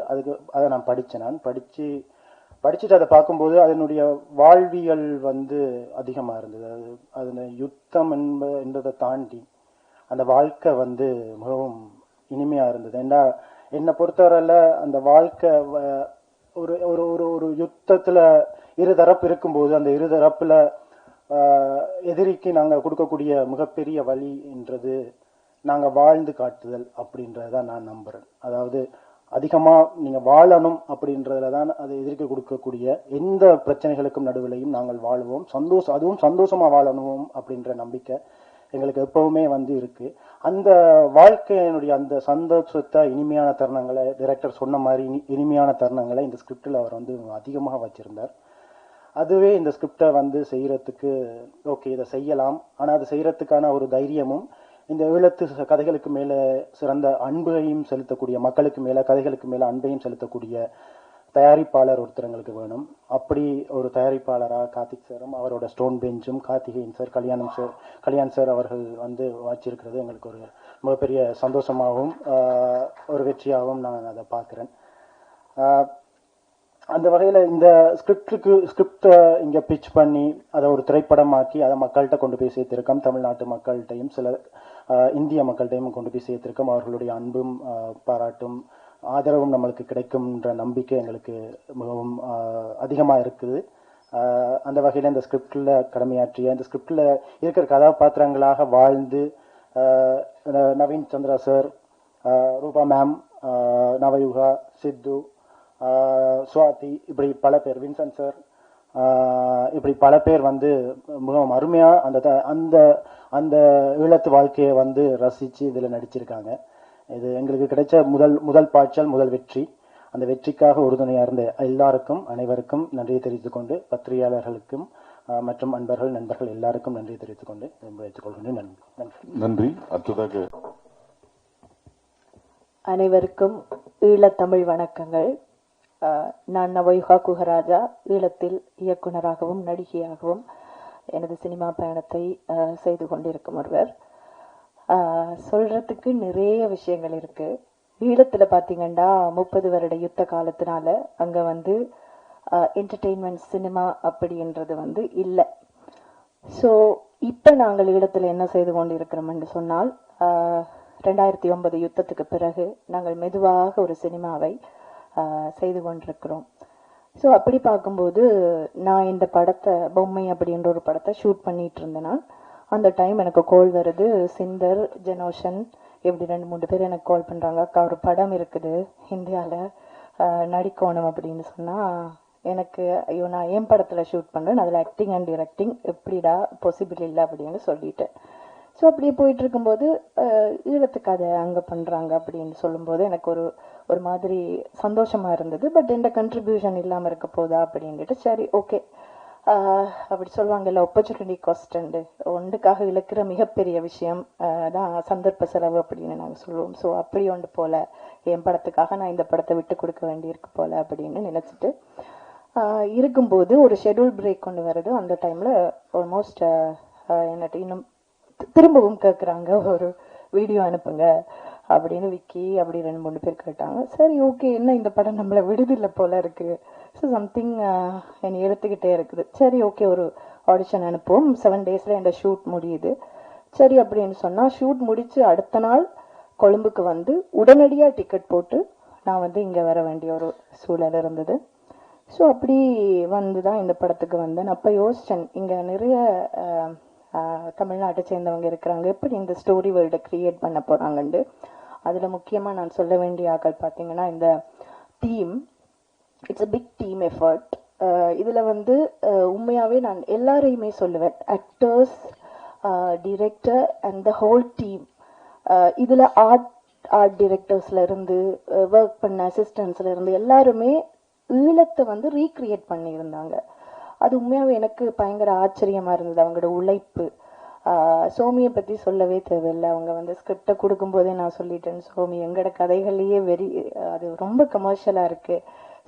அதை நான் படிச்சுட்டு அதை பார்க்கும்போது அதனுடைய வாழ்வியல் வந்து அதிகமாக இருந்தது. அது யுத்தம் என்பதை தாண்டி அந்த வாழ்க்கை வந்து மிகவும் இனிமையா இருந்தது. என்னை பொறுத்தவரையில அந்த வாழ்க்கை ஒரு ஒரு ஒரு யுத்தத்துல இருதரப்பு இருக்கும்போது அந்த இருதரப்புல எதிரிக்கு நாங்க கொடுக்கக்கூடிய மிகப்பெரிய வழி என்றது நாங்க வாழ்ந்து காட்டுதல் அப்படின்றதான் நான் நம்புறேன். அதாவது அதிகமா நீங்க வாழணும் அப்படின்றதுலதான் அது எதிர்க்க கொடுக்கக்கூடிய எந்த பிரச்சனைகளுக்கும் நடுவிலையும் நாங்கள் வாழுவோம், அதுவும் சந்தோஷமா வாழணும் அப்படின்ற நம்பிக்கை எங்களுக்கு எப்பவுமே வந்து இருக்கு. அந்த வாழ்க்கையினுடைய அந்த சந்தோஷத்தை, இனிமையான தருணங்களை, டைரக்டர் சொன்ன மாதிரி இனிமையான தருணங்களை இந்த ஸ்கிரிப்டில் அவர் வந்து அதிகமாக வச்சிருந்தார். அதுவே இந்த ஸ்கிரிப்டை வந்து செய்யறதுக்கு ஓகே இதை செய்யலாம், ஆனால் அது செய்யறதுக்கான ஒரு தைரியமும் இந்த ஈழத்து கதைகளுக்கு மேல சிறந்த அன்பையும் செலுத்தக்கூடிய, மக்களுக்கு மேல கதைகளுக்கு மேல அன்பையும் செலுத்தக்கூடிய தயாரிப்பாளர் ஒருத்தரங்களுக்கு வேணும். அப்படி ஒரு தயாரிப்பாளராக கார்த்திக் சாரும் அவரோட ஸ்டோன் பெஞ்சும் கார்த்திகேயன் சார், கல்யாண் சார் அவர்கள் வந்து வாச்சிருக்கிறது எங்களுக்கு ஒரு மிகப்பெரிய சந்தோஷமாகவும் ஒரு வெற்றியாகவும் நான் அதை பார்க்குறேன். அந்த வகையில் இந்த ஸ்கிரிப்டை இங்கே பிச் பண்ணி அதை ஒரு திரைப்படமாக்கி அதை மக்கள்கிட்ட கொண்டு போய் சேர்த்திருக்கோம். தமிழ்நாட்டு மக்கள்கிட்டையும் சில இந்திய மக்கள்கிட்டையும் கொண்டு போய் சேர்த்திருக்கோம். அவர்களுடைய அன்பும் பாராட்டும் ஆதரவும் நம்மளுக்கு கிடைக்கும்ன்ற நம்பிக்கை எங்களுக்கு மிகவும் அதிகமாக இருக்குது. அந்த வகையில் இந்த ஸ்கிரிப்டில் கடமையாற்றிய இந்த ஸ்கிரிப்டில் இருக்கிற கதாபாத்திரங்களாக வாழ்ந்து நவீன் சந்திரா சார், ரூபா மேம், நவயுகா, சித்து, சுவாதி, இப்படி பல பேர், வின்சன் சார், இப்படி பல பேர் வந்து மிகவும் அருமையாக அந்த அந்த ஈழத்து வாழ்க்கையை வந்து ரசித்து இதில் நடிச்சிருக்காங்க. இது எங்களுக்கு கிடைச்ச முதல் பாய்ச்சல், முதல் வெற்றி. அந்த வெற்றிக்காக உறுதுணையாக இருந்த எல்லாருக்கும் அனைவருக்கும் நன்றியை தெரிவித்துக் கொண்டு, பத்திரிகையாளர்களுக்கும் மற்றும் நண்பர்கள் எல்லாருக்கும் நன்றியை தெரிவித்துக் கொண்டு வைத்துக் கொள்கின்றேன். நன்றி. அடுத்ததாக அனைவருக்கும் ஈழத்தமிழ் வணக்கங்கள். நான் நவயுகா குஹராஜா. ஈழத்தில் இயக்குனராகவும் நடிகையாகவும் எனது சினிமா பயணத்தை செய்து கொண்டிருக்கும் ஒருவர். சொல்றதுக்கு நிறைய விஷயங்கள் இருக்கு. ஈழத்துல பாத்தீங்கன்னா 30 வருட யுத்த காலத்தினால அங்க வந்து என்டர்டெயின்மெண்ட் சினிமா அப்படின்றது வந்து இல்லை. ஸோ இப்ப நாங்கள் ஈழத்துல என்ன செய்து கொண்டிருக்கிறோம் என்று சொன்னால், 2009 யுத்தத்துக்கு பிறகு நாங்கள் மெதுவாக ஒரு சினிமாவை செய்து கொண்டிருக்கிறோம். ஸோ அப்படி பார்க்கும்போது நான் இந்த படத்தை, பொம்மை அப்படின்ற ஒரு படத்தை ஷூட் பண்ணிட்டு இருந்தேன்னா, அந்த டைம் எனக்கு கால் வருது. சிந்தர், ஜெனோஷன், இப்படி 2-3 பேர் எனக்கு கால் பண்றாங்க. அக்கா ஒரு படம் இருக்குது இந்தியாவில், நடிக்கணும் அப்படின்னு சொன்னா, எனக்கு ஐயோ நான் என் படத்துல ஷூட் பண்றேன், அதில் ஆக்டிங் அண்ட் டிரெக்டிங் எப்படிடா பாசிபிள் இல்லை அப்படின்னு சொல்லிட்டேன். ஸோ அப்படியே போயிட்டு இருக்கும்போது ஈழத்துக்கு அதை அங்கே பண்ணுறாங்க அப்படின்னு சொல்லும்போது எனக்கு ஒரு மாதிரி சந்தோஷமா இருந்தது. பட் எந்த கண்ட்ரிபியூஷன் இல்லாமல் இருக்க போதா அப்படின்ட்டு, சரி ஓகே, அப்படி சொல்லுவாங்கல்ல, ஆப்பர்ச்சுனிட்டி காஸ்ட் ஒன்றுக்காக இழக்கிற மிகப்பெரிய விஷயம் தான் சந்தர்ப்ப செலவு அப்படின்னு நாங்கள் சொல்லுவோம். ஸோ அப்படி ஒன்று போல என் படத்துக்காக நான் இந்த படத்தை விட்டு கொடுக்க வேண்டியிருக்கு போல அப்படின்னு நினச்சிட்டு இருக்கும்போது ஒரு ஷெட்யூல் பிரேக் கொண்டு வருது. அந்த டைமில் ஆல்மோஸ்ட் என்னட்டு இன்னும் திரும்பவும் கேட்குறாங்க, ஒரு வீடியோ அனுப்புங்க அப்படின்னு விக்கி அப்படி 2-3 பேர் கேட்டாங்க. சரி ஓகே, என்ன இந்த படம் நம்மளை விடுதில்லை போல இருக்கு. ஸோ சம்திங் என்னை எடுத்துக்கிட்டே இருக்குது. சரி ஓகே, ஒரு ஆடிஷன் அனுப்புவோம். 7 டேஸில் இந்த ஷூட் முடியுது. சரி அப்படின்னு சொன்னால், ஷூட் முடித்து அடுத்த நாள் கொழும்புக்கு வந்து உடனடியாக டிக்கெட் போட்டு நான் வந்து இங்கே வர வேண்டிய ஒரு சூழல் இருந்தது. ஸோ அப்படி வந்து தான் இந்த படத்துக்கு வந்தேன். அப்போ யோசித்தேன், இங்கே நிறைய தமிழ்நாட்டை சேர்ந்தவங்க இருக்கிறாங்க, எப்படி இந்த ஸ்டோரி வேர்ல்டை கிரியேட் பண்ண போகிறாங்கன்ட்டு. அதில் முக்கியமாக நான் சொல்ல வேண்டிய ஆக்கள் பார்த்தீங்கன்னா, இந்த team, it's a big team effort. இதில் வந்து உண்மையாகவே நான் எல்லாரையுமே சொல்லுவேன், actors, director and the whole team. இதில் ஆர்ட் டிரெக்டர்ஸ்ல இருந்து ஒர்க் பண்ண அசிஸ்டன்ஸ்ல இருந்து எல்லாருமே ஈழத்தை வந்து ரீக்ரியேட் பண்ணியிருந்தாங்க. அது உண்மையாகவே எனக்கு பயங்கர ஆச்சரியமா இருந்தது, அவங்களோட உழைப்பு. சோமியை பற்றி சொல்லவே தேவையில்லை. அவங்க வந்து ஸ்கிரிப்டை கொடுக்கும்போதே நான் சொல்லிட்டேன், சோமி எங்களோட கதைகள்லேயே அது ரொம்ப கமர்ஷியலாக இருக்கு.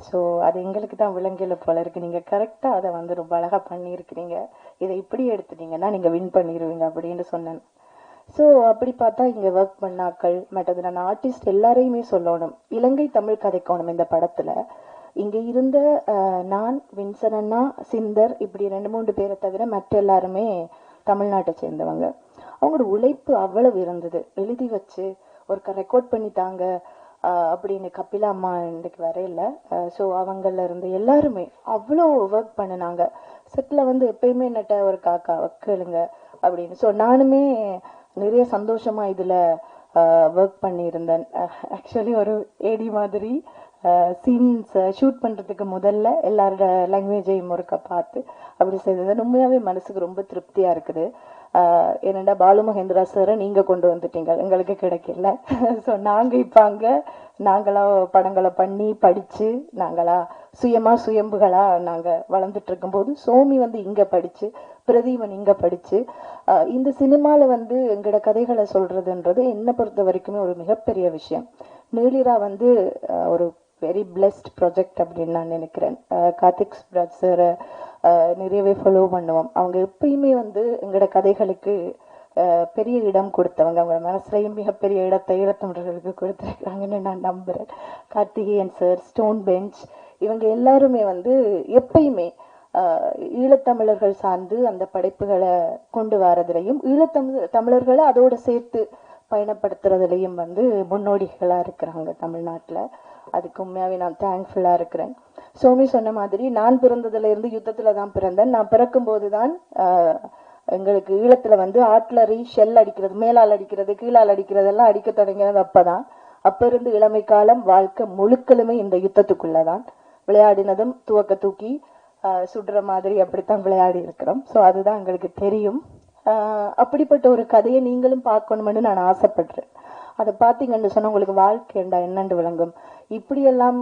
ஸோ அது எங்களுக்கு தான் விலங்கில போல இருக்கு. நீங்கள் கரெக்டாக அதை வந்து ரொம்ப அழகாக பண்ணியிருக்கிறீங்க, இதை இப்படி எடுத்துட்டீங்கன்னா நீங்கள் வின் பண்ணிடுவீங்க அப்படின்னு சொன்னேன். ஸோ அப்படி பார்த்தா இங்கே ஒர்க் பண்ணாக்கள் மற்றது நான் ஆர்டிஸ்ட் எல்லாரையுமே சொல்லணும், இலங்கை தமிழ் கதைக்கோணும் இந்த படத்தில். இங்கே இருந்த நான், வின்சன் அண்ணா, சிந்தர், இப்படி 2-3 பேரை தவிர மற்ற எல்லாருமே தமிழ்நாட்டை சேர்ந்தவங்க. அவங்களோட உழைப்பு அவ்வளவு இருந்தது. எழுதி வச்சு ஒரு ரெக்கார்ட் பண்ணிட்டாங்க அப்படின்னு கபிலா அம்மா இன்றைக்கு வரையில. ஸோ அவங்கள இருந்து எல்லாருமே அவ்வளோ ஒர்க் பண்ணினாங்க. செட்டில் வந்து எப்பயுமே என்னட்ட ஒரு காக்கா கேளுங்க அப்படின்னு. ஸோ நானுமே நிறைய சந்தோஷமா இதில் ஒர்க் பண்ணியிருந்தேன். ஆக்சுவலி ஒரு ஏடி மாதிரி சீன்ஸ் ஷூட் பண்ணுறதுக்கு முதல்ல எல்லாரோட லாங்குவேஜையும் ஒருக்கா பார்த்து அப்படி செய்தது உண்மையாகவே மனசுக்கு ரொம்ப திருப்தியாக இருக்குது. என்னடா பாலு மகேந்திரா சாரை நீங்கள் கொண்டு வந்துட்டீங்க, எங்களுக்கு கிடைக்கல. ஸோ நாங்கள் இப்போ அங்கே நாங்களா படங்களை பண்ணி படித்து நாங்களா சுயம்புகளாக நாங்கள் வளர்ந்துட்டு இருக்கும்போது, சோமி வந்து இங்கே படித்து, பிரதீபன் இங்கே படித்து, இந்த சினிமாவில் வந்து எங்களோட கதைகளை சொல்கிறதுன்றது என்னை பொறுத்த வரைக்குமே ஒரு மிகப்பெரிய விஷயம். நீலிரா வந்து ஒரு வெரி பிளெஸ்ட் ப்ராஜெக்ட் அப்படின்னு நான் நினைக்கிறேன். கார்த்திக் சுப்ராஜ் சாரை நிறையவே ஃபாலோ பண்ணுவோம். அவங்க எப்பயுமே வந்து எங்களோட கதைகளுக்கு பெரிய இடம் கொடுத்தவங்க, அவங்க மனசுலையும் மிகப்பெரிய இடத்தை ஈழத்தமிழர்களுக்கு கொடுத்துருக்காங்கன்னு நான் நம்புறேன். கார்த்திகேயன் சார், ஸ்டோன் பெஞ்ச், இவங்க எல்லாருமே வந்து எப்பயுமே ஈழத்தமிழர்கள் சார்ந்து அந்த படைப்புகளை கொண்டு வரதுலையும் தமிழர்களை அதோட சேர்த்து பயணப்படுத்துறதுலையும் வந்து முன்னோடிகளா இருக்கிறாங்க தமிழ்நாட்டுல. அதுக்கு உண்மையாவே நான் தேங்க்ஃபுல்லா இருக்கிறேன். சோமி சொன்ன மாதிரி நான் பிறந்ததுல இருந்து யுத்தத்துல தான் பிறந்தேன். நான் பிறக்கும் போதுதான் எங்களுக்கு ஈழத்துல வந்து ஆர்ட்லரி, ஷெல் அடிக்கிறது, மேலால் அடிக்கிறது, கீழால் அடிக்கிறது எல்லாம் அடிக்க தொடங்கினது அப்பதான். அப்ப இருந்து இளமை காலம் வாழ்க்கை முழுக்களுமே இந்த யுத்தத்துக்குள்ளதான். விளையாடினதும் துவக்க தூக்கி சுடுற மாதிரி அப்படித்தான் விளையாடி இருக்கிறோம். ஸோ அதுதான் எங்களுக்கு தெரியும். அப்படிப்பட்ட ஒரு கதையை நீங்களும் பார்க்கணும்னு நான் ஆசைப்படுறேன். அதை பார்த்தீங்கன்னு சொன்னா உங்களுக்கு வாழ்க்கைண்டா என்னண்டு விளங்கும். இப்படியெல்லாம்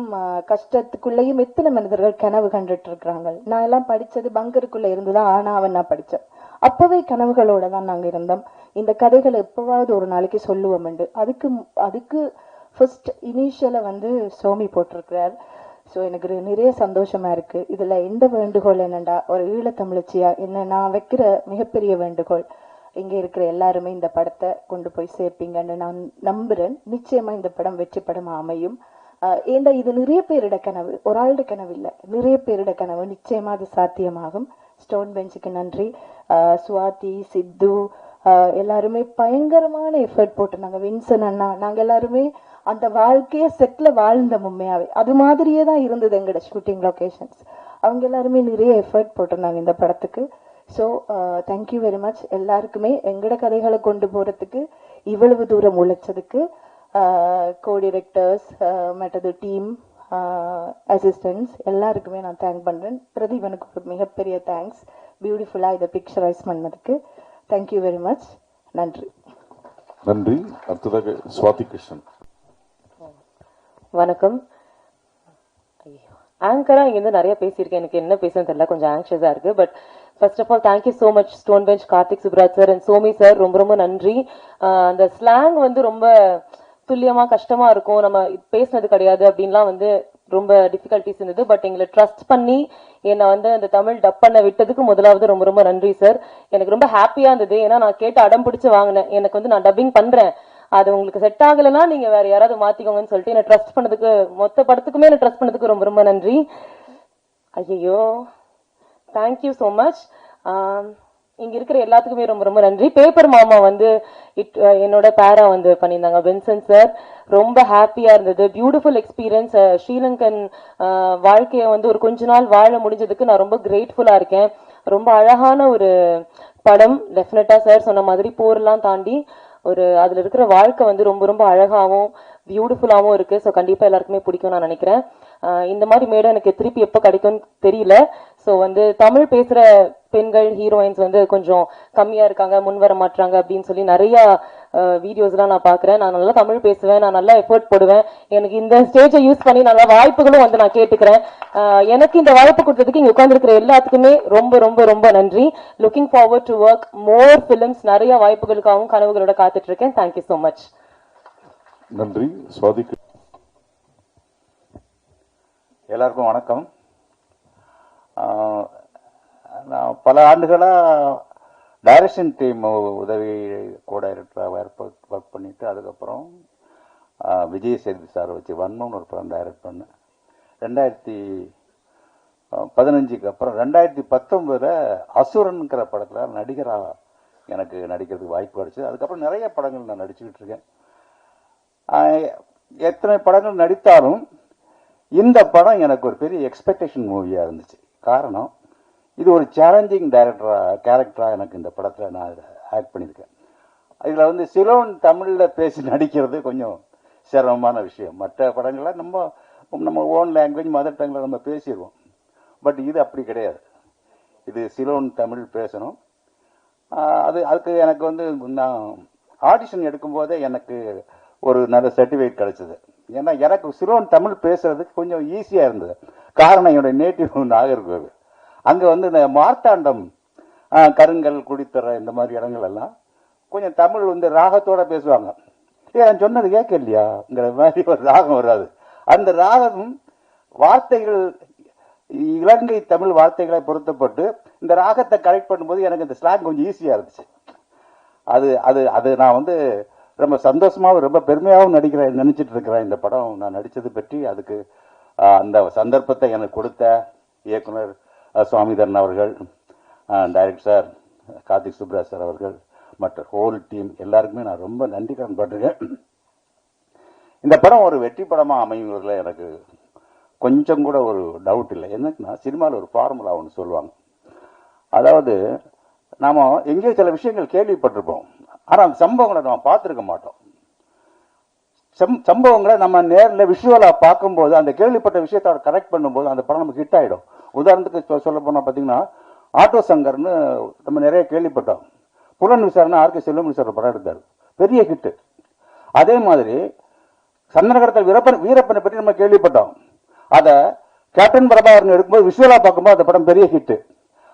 கஷ்டத்துக்குள்ளேயும் எத்தனை மனிதர்கள் கனவு கண்டுட்டு இருக்கிறாங்க. நான் எல்லாம் படிச்சது பங்கருக்குள்ள இருந்துதான் ஆனாவன் நான் படிச்சேன். அப்பவே கனவுகளோட தான் நாங்க இருந்தோம். இந்த கதைகளை எப்பவாவது ஒரு நாளைக்கு சொல்லுவோம். அதுக்கு ஃபர்ஸ்ட் இனிஷியலை வந்து சோமி போட்டிருக்கிறார். ஸோ எனக்கு நிறைய சந்தோஷமா இருக்கு. இதுல எந்த வேண்டுகோள் என்னண்டா, ஒரு ஈழத்தமிழச்சியா என்ன நான் வைக்கிற மிகப்பெரிய வேண்டுகோள், இங்க இருக்கிற எல்லாருமே இந்த படத்தை கொண்டு போய் சேர்ப்பீங்கன்னு நான் நம்புறேன். நிச்சயமா இந்த படம் வெற்றி படமா அமையும். ஏண்டா இது நிறைய பேரிட கனவு, ஒரு ஆளுடைய கனவு இல்ல, நிறைய பேரிட கனவு. நிச்சயமா அது சாத்தியமாகும். ஸ்டோன் பெஞ்சுக்கு நன்றி. சுவாதி, சித்து எல்லாருமே பயங்கரமான எஃபர்ட் போட்டிருந்தாங்க. வின்சன் அண்ணா, நாங்க எல்லாருமே அந்த வாழ்க்கைய செட்ல வாழ்ந்த உண்மையாவே அது மாதிரியே தான் இருந்தது எங்களோட ஷூட்டிங் லொகேஷன்ஸ். அவங்க எல்லாருமே நிறைய எஃபர்ட் போட்டிருந்தாங்க இந்த படத்துக்கு. ஸோ தேங்க்யூ வெரி மச் எல்லாருக்குமே. எங்கட கதைகளை கொண்டு போறதுக்கு இவ்வளவு தூரம் உழைச்சதுக்கு கோ டிரெக்டர்ஸ், மற்றது டீம், அசிஸ்டன்ட்ஸ் எல்லாருக்குமே நான் தேங்க் பண்றேன். பிரதீபனுக்கு ஒரு மிகப்பெரிய தேங்க்ஸ், பியூட்டிஃபுல்லா இதை பிக்சரைஸ் பண்ணதுக்கு. Thank you very much. நன்றி. நன்றி. அடுத்ததாக சுவாதி கிருஷ்ணன். வணக்கம். ஆங்கரா இங்கிருந்து நிறைய பேசியிருக்கேன், எனக்கு என்ன பேசுன்னு தெரியல, கொஞ்சம் ஆங்ஷியஸா இருக்கு. But first of all thank you so much Stone Bench, Karthik Subbaraj sir and Somi sir, ரொம்ப ரொம்ப நன்றி. அந்த ஸ்லாங் வந்து ரொம்ப துல்லியமா கஷ்டமா இருக்கும், நம்ம பேசினது கிடையாது அப்படின்லாம் வந்து ரொம்ப டிஃபிகல்டிஸ் இருந்தது. பட் எங்களை ட்ரஸ்ட் பண்ணி என்னை வந்து அந்த தமிழ் டப் பண்ண விட்டதுக்கு முதலாவது ரொம்ப ரொம்ப நன்றி சார். எனக்கு ரொம்ப ஹாப்பியா இருந்தது. ஏன்னா நான் கேட்டு அடம் பிடிச்சு வாங்கினேன், எனக்கு வந்து நான் டப்பிங் பண்றேன், அது உங்களுக்கு செட் ஆகலைன்னா நீங்க வேற யாராவது மாத்திக்கோங்கன்னு சொல்லிட்டு என்ன ட்ரஸ்ட் பண்ணதுக்கு, மொத்த படத்துக்குமே என்ன ட்ரஸ்ட் பண்ணதுக்கு ரொம்ப ரொம்ப நன்றி. ஐயோ, தேங்க்யூ சோ மச். இங்க இருக்கிற எல்லாத்துக்குமே ரொம்ப ரொம்ப நன்றி. பேப்பர் மாமா வந்து என்னோட பேரா வந்து பண்ணியிருந்தாங்க, வின்சென்ட் சார். ரொம்ப ஹாப்பியா இருந்தது, பியூட்டிஃபுல் எக்ஸ்பீரியன்ஸ். ஸ்ரீலங்கன் வாழ்க்கையை வந்து ஒரு கொஞ்ச நாள் வாழ முடிஞ்சதுக்கு நான் ரொம்ப கிரேட்ஃபுல்லா இருக்கேன். ரொம்ப அழகான ஒரு படம். டெஃபினட்டா சார் சொன்ன மாதிரி போரெல்லாம் தாண்டி ஒரு அதுல இருக்கிற வாழ்க்கை வந்து ரொம்ப ரொம்ப அழகாவும் பியூட்டிஃபுல்லாவும் இருக்கு. ஸோ கண்டிப்பா எல்லாருக்குமே பிடிக்கும் நான் நினைக்கிறேன். இந்த மாதிரி மேடம் எனக்கு திருப்பி எப்ப கிடைக்கும்னு தெரியல. ஸோ வந்து தமிழ் பேசுற பெண்கள் ஹீரோயின்ஸ் வந்து கொஞ்சம் கம்மியா இருக்காங்க, முன் வர மாட்டாங்க அப்படின்னு சொல்லி நிறைய வீடியோஸ்லாம் நான் பாக்குறேன். நான் நல்லா தமிழ் பேசுவேன், நான் நல்லா எஃபர்ட் போடுவேன். எனக்கு இந்த ஸ்டேஜை யூஸ் பண்ணி நல்ல வாய்ப்புகளும் வந்து நான் கேட்டுக்கிறேன். எனக்கு இந்த வாய்ப்பு கொடுத்ததுக்கு இங்க உட்கார்ந்து இருக்கிற எல்லாத்துக்குமே ரொம்ப ரொம்ப ரொம்ப நன்றி. Looking forward to work more films. நிறைய வாய்ப்புகளுக்காகவும் கனவுகளோட காத்துட்டு இருக்கேன். Thank you so much. நன்றி. சுவாதி. எல்லாருக்கும் வணக்கம். நான் பல ஆண்டுகளாக டைரக்ஷன் டீம் உதவி கோ டைரக்டராக ஒர்க் பண்ணிட்டு அதுக்கப்புறம் விஜய் சேதுபதி சார் வச்சு வன்மம்னு ஒரு படம் டைரக்ட் பண்ணேன் 2015க்கு அப்புறம் 2019 அசுரன்கிற படத்தில் நடிகராக எனக்கு நடிக்கிறதுக்கு வாய்ப்பு கிடைச்சது. அதுக்கப்புறம் நிறைய படங்கள் நான் நடிச்சுக்கிட்டு இருக்கேன். எத்தனை படங்கள் நடித்தாலும் இந்த படம் எனக்கு ஒரு பெரிய எக்ஸ்பெக்டேஷன் மூவியாக இருந்துச்சு. காரணம், இது ஒரு சேலஞ்சிங் கேரக்டராக எனக்கு இந்த படத்தில் நான் ஆக்ட் பண்ணியிருக்கேன். இதில் வந்து சிலோன் தமிழில் பேசி நடிக்கிறது கொஞ்சம் சிரமமான விஷயம். மற்ற படங்களில் நம்ம ஓன் லாங்குவேஜ் மதர் டங்கில் நம்ம பேசிடுவோம். பட் இது அப்படி கிடையாது. இது சிலோன் தமிழ் பேசணும். அதுக்கு எனக்கு வந்து நான் ஆடிஷன் எடுக்கும்போதே எனக்கு ஒரு நல்ல சர்டிஃபிகேட் கிடைச்சது. ஏன்னா எனக்கு சிலோன் தமிழ் பேசுறதுக்கு கொஞ்சம் ஈஸியாக இருந்தது. காரணம், என்னுடைய நேட்டிவ் நாகர்கோவில். அங்கே வந்து இந்த மார்த்தாண்டம், கருங்கல், குடித்தர இந்த மாதிரி இடங்கள் எல்லாம் கொஞ்சம் தமிழ் வந்து ராகத்தோட பேசுவாங்க. நான் சொன்னது கேட்க இல்லையாங்கிற மாதிரி ஒரு ராகம் வராது. அந்த ராகம் வார்த்தைகள் இலங்கை தமிழ் வார்த்தைகளை பொருத்தப்பட்டு இந்த ராகத்தை கரெக்ட் பண்ணும்போது எனக்கு இந்த ஸ்லாங் கொஞ்சம் ஈஸியாக இருந்துச்சு. அது அது அது நான் வந்து ரொம்ப சந்தோஷமாகவும் ரொம்ப பெருமையாகவும் நினைச்சிட்டு இருக்கிறேன். இந்த படம் நான் நடித்தது பற்றி அதுக்கு அந்த சந்தர்ப்பத்தை எனக்கு கொடுத்த இயக்குனர் சுவாமிதரன் அவர்கள், director sir Karthik Subbaraj sir அவர்கள், மற்ற ஹோல் டீம் எல்லாருக்குமே நான் ரொம்ப நன்றி கடன் பட்டிருக்கேன். இந்த படம் ஒரு வெற்றி படமாக அமைவதில் எனக்கு கொஞ்சம் கூட ஒரு டவுட் இல்லை. என்னன்னா, சினிமாவில் ஒரு ஃபார்முலா ஒன்று சொல்லுவாங்க. அதாவது நாம எங்கேயோ சில விஷயங்கள் கேள்விப்பட்டிருப்போம், ஆனால் அந்த சம்பவங்களை நம்ம பார்த்துருக்க மாட்டோம். சம்பவங்களை நம்ம நேரில் விஷுவலாக பார்க்கும்போது அந்த கேள்விப்பட்ட விஷயத்தை கரெக்ட் பண்ணும்போது அந்த படம் நமக்கு ஹிட் ஆகிடும். உதாரணத்துக்கு சொல்ல போனால் பார்த்தீங்கன்னா, ஆட்டோ சங்கர்னு நம்ம நிறைய கேள்விப்பட்டோம். புலன் விசாரணை ஆர்கே செல்வமணி சார் படம் எடுத்தார், பெரிய ஹிட்டு. அதே மாதிரி சந்தனகரத்தில் வீரப்பனை பற்றி நம்ம கேள்விப்பட்டோம். அதை கேப்டன் பிரபாகரன் எடுக்கும்போது விஷுவலா பார்க்கும்போது அந்த படம் பெரிய ஹிட்டு.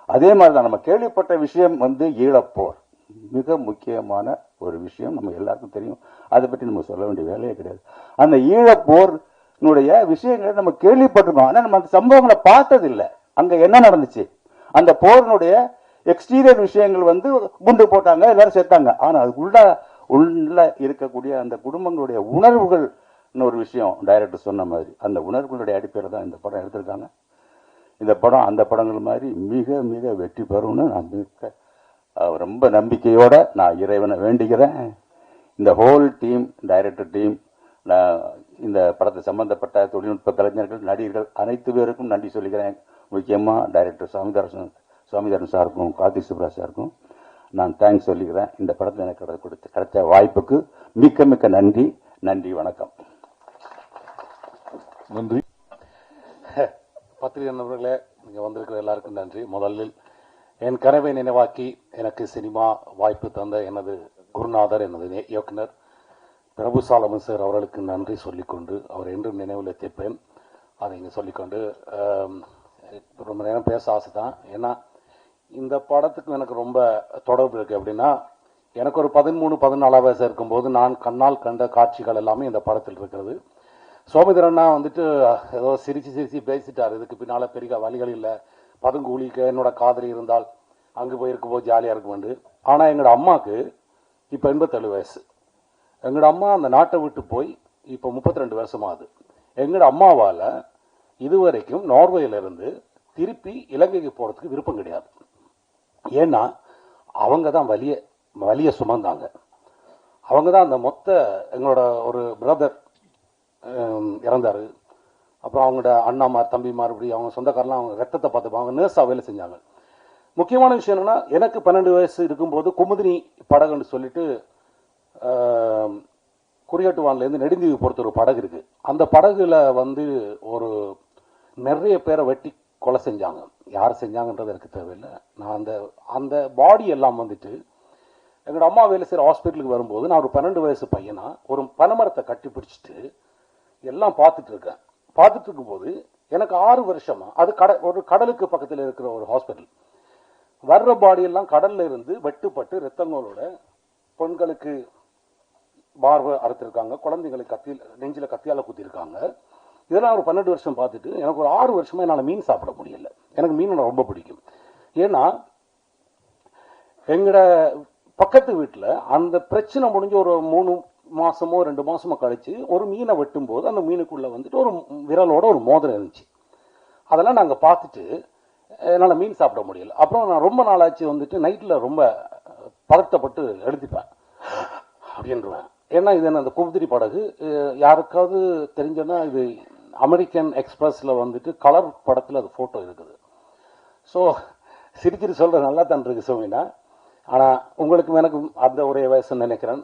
அதே மாதிரி தான் நம்ம கேள்விப்பட்ட விஷயம் வந்து ஈழப்போர், மிக முக்கியமான ஒரு விஷயம், நம்ம எல்லாருக்கும் தெரியும். அதை பற்றி நம்ம சொல்ல வேண்டிய வேலையே கிடையாது. அந்த ஈழப்போர்னுடைய விஷயங்களை நம்ம கேள்விப்பட்டிருக்கோம், ஆனால் நம்ம அந்த சம்பவங்களை பார்த்ததில்லை. அங்க என்ன நடந்துச்சு, அந்த போரினுடைய எக்ஸ்டீரியர் விஷயங்கள் வந்து குண்டு போட்டாங்க, எல்லாரும் சேர்த்தாங்க. ஆனா அதுக்குள்ள உள்ள இருக்கக்கூடிய அந்த குடும்பங்களுடைய உணர்வுகள் ஒரு விஷயம் டைரக்டர் சொன்ன மாதிரி அந்த உணர்வுகளுடைய அடிப்படையில் தான் இந்த படம் எடுத்திருக்காங்க. இந்த படம் அந்த படங்கள் மாதிரி மிக மிக வெற்றி பெறும்னு நான் ரொம்ப நம்பிக்கையோட நான் இறைவனை வேண்டிக்கிறேன். இந்த ஹோல் டீம், டைரக்டர் டீம், இந்த படத்தை சம்பந்தப்பட்ட தொழில்நுட்ப கலைஞர்கள், நடிகர்கள் அனைத்து பேருக்கும் நன்றி சொல்லிக்கிறேன். முக்கியமா டைரக்டர் சுவாமிதரன் சாருக்கும் கார்த்திக் சுப்ராஜ் சாருக்கும் நான் தேங்க்ஸ் சொல்லிக்கிறேன். இந்த படத்தில் எனக்கு கிடைச்ச வாய்ப்புக்கு மிக்க மிக்க நன்றி. நன்றி, வணக்கம். நன்றி. பத்திரிகை நண்பர்களே, இங்கே வந்திருக்கிற எல்லாருக்கும் நன்றி. முதலில் என் கனவை நினைவாக்கி எனக்கு சினிமா வாய்ப்பு தந்த எனது குருநாதர், எனது இயக்குனர் பிரபு சாலமன் சார் அவர்களுக்கு நன்றி சொல்லிக்கொண்டு, அவர் என்றும் நினைவில் தேப்பேன். அதை இங்கே சொல்லிக்கொண்டு ரொம்ப நேரம் பேச ஆசை தான். ஏன்னா இந்த படத்துக்கு எனக்கு ரொம்ப தொடர்பு இருக்கு. அப்படின்னா எனக்கு ஒரு 13-14 வயசு இருக்கும்போது நான் கண்ணால் கண்ட காட்சிகள் எல்லாமே இந்த படத்தில் இருக்கிறது. சோமிதரன்னா வந்துட்டு ஏதோ சிரிச்சு பேசிட்டார், இதுக்கு பின்னால பெரிய வழிகள் இல்லை, பதுங்கூலிக்கு என்னோட காதலி இருந்தால் அங்கு போயிருக்கும் போது ஜாலியா இருக்குமெண்டு. ஆனா எங்களோட அம்மாவுக்கு இப்ப 87 வயசு. எங்களோட அம்மா அந்த நாட்டை விட்டு போய் இப்ப 32 வருஷமாகுது. எங்களோட அம்மாவால இதுவரைக்கும் நார்வேல இருந்து திருப்பி இலங்கைக்கு போறதுக்கு விருப்பம் கிடையாது. ஏன்னா அவங்க தான் வலிய சுமந்தாங்க. அவங்க தான் அந்த மொத்த, எங்களோட ஒரு பிரதர் இறந்தாரு, அப்புறம் அவங்களோட அண்ணாமார் தம்பிமார் இப்படி அவங்க சொந்தக்காரெல்லாம் அவங்க ரத்தத்தை பார்த்துப்பாங்க, அவங்க நர்ஸா வேலை செஞ்சாங்க. முக்கியமான விஷயம் என்னன்னா, எனக்கு 12 வயசு இருக்கும்போது குமுதினி படகுன்னு சொல்லிட்டு குறியாட்டுவான்லேருந்து நெடுந்தீவு பொறுத்த ஒரு படகு இருக்கு. அந்த படகுல வந்து ஒரு நிறைய பேரை வெட்டி கொலை செஞ்சாங்க. யார் செஞ்சாங்கன்றது எனக்கு தேவையில்லை. நான் அந்த பாடி எல்லாம் வந்துட்டு எங்களோட அம்மா வேலை செய்கிற ஹாஸ்பிட்டலுக்கு வரும்போது நான் ஒரு 12 வயசு பையனா ஒரு பனைமரத்தை கட்டி பிடிச்சிட்டு எல்லாம் பார்த்துட்டு இருக்கேன். பார்த்துட்டு இருக்கும்போது எனக்கு 6 வருஷமா அது ஒரு கடலுக்கு பக்கத்தில் இருக்கிற ஒரு ஹாஸ்பிட்டல். வர்ற பாடி எல்லாம் கடல்ல இருந்து வெட்டுப்பட்டு ரத்தங்களோட, பெண்களுக்கு பார்வை அறுத்திருக்காங்க, குழந்தைங்களுக்கு நெஞ்சில கத்தியால குத்திருக்காங்க. இதெல்லாம் ஒரு 12 வருஷம் பார்த்துட்டு எனக்கு ஒரு 6 வருஷமா என்னால் மீன் சாப்பிட முடியல. எனக்கு மீன் ரொம்ப பிடிக்கும். ஏன்னா எங்கட பக்கத்து வீட்டுல அந்த பிரச்சனை முடிஞ்சு ஒரு 3 மாசமோ 2 மாசமோ கழிச்சு ஒரு மீனை வெட்டும் போது அந்த மீனுக்குள்ள வந்துட்டு ஒரு விரலோட ஒரு மோதிரம் இருந்துச்சு. அதெல்லாம் நாங்க பார்த்துட்டு என்னால மீன் சாப்பிட முடியல. அப்புறம் நான் ரொம்ப நாளாச்சு வந்துட்டு நைட்ல ரொம்ப பதட்டப்பட்டு எழுதிப்பேன் அப்படின்றுவேன். ஏன்னா இது அந்த குமுதிரி படகு யாருக்காவது தெரிஞ்சோன்னா, இது அமெரிக்கன் எக்ஸ்பிரஸ்ல வந்துட்டு கலர் படத்துல அது போட்டோ இருக்குது. ஸோ சிரிச்சிட்டு சொல்ற நல்லா தான் இருக்கு சோமினா. ஆனா உங்களுக்கும் எனக்கும் அந்த ஒரே வயசுன்னு நினைக்கிறேன்.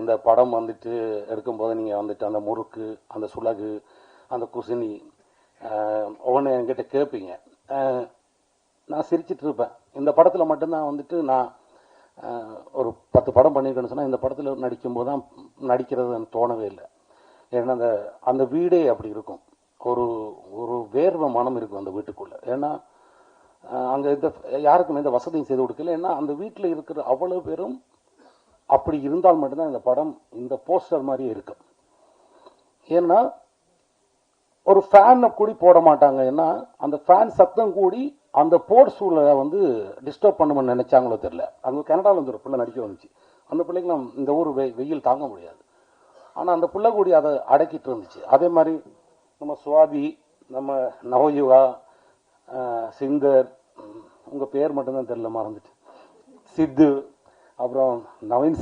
இந்த படம் வந்துட்டு எடுக்கும்போது நீங்க வந்துட்டு அந்த முறுக்கு, அந்த சுலகு, அந்த குசினி ஒவ்வொன்று என்கிட்ட கேட்பீங்க. நான் சிரிச்சிட்டு இருப்பேன். இந்த படத்துல மட்டும்தான் வந்துட்டு நான் ஒரு 10 படம் பண்ணியிருக்கேன்னு சொன்னா இந்த படத்துல நடிக்கும்போது தான் நடிக்கிறது எனக்கு தோணவே இல்லை. ஏன்னா அந்த வீடே அப்படி இருக்கும், ஒரு வேர்வை மனம் இருக்கும் அந்த வீட்டுக்குள்ள. ஏன்னா அங்க யாருக்கும் எந்த வசதியும் செய்து கொடுக்கல. ஏன்னா அந்த வீட்டுல இருக்கிற அவ்வளவு பேரும் அப்படி இருந்தால் மட்டும்தான் இந்த படம் இந்த போஸ்டர் மாதிரியே இருக்கும். ஏன்னா ஒரு ஃபேனை கூடி போட மாட்டாங்க. ஏன்னா அந்த ஃபேன் சத்தம் கூடி அந்த போர் சூழலை வந்து டிஸ்டர்ப் பண்ணுமென்னு நினைச்சாங்களோ தெரியல. அங்க கனடால இருந்து ஒரு பிள்ளை நடிக்க வந்துச்சு. அந்த பிள்ளைங்களாம் இந்த ஊர் வெயில் தாங்க முடியாது. ஆனால் அந்த பிள்ளை கூடி அதை அடக்கிட்டு இருந்துச்சு. அதே மாதிரி நம்ம சுவாதி, நம்ம நவயுகா, சிந்தர், உங்கள் பேர் மட்டும்தான் தெரியல, மறந்துட்டு, சித்து, அப்புறம் நவீன்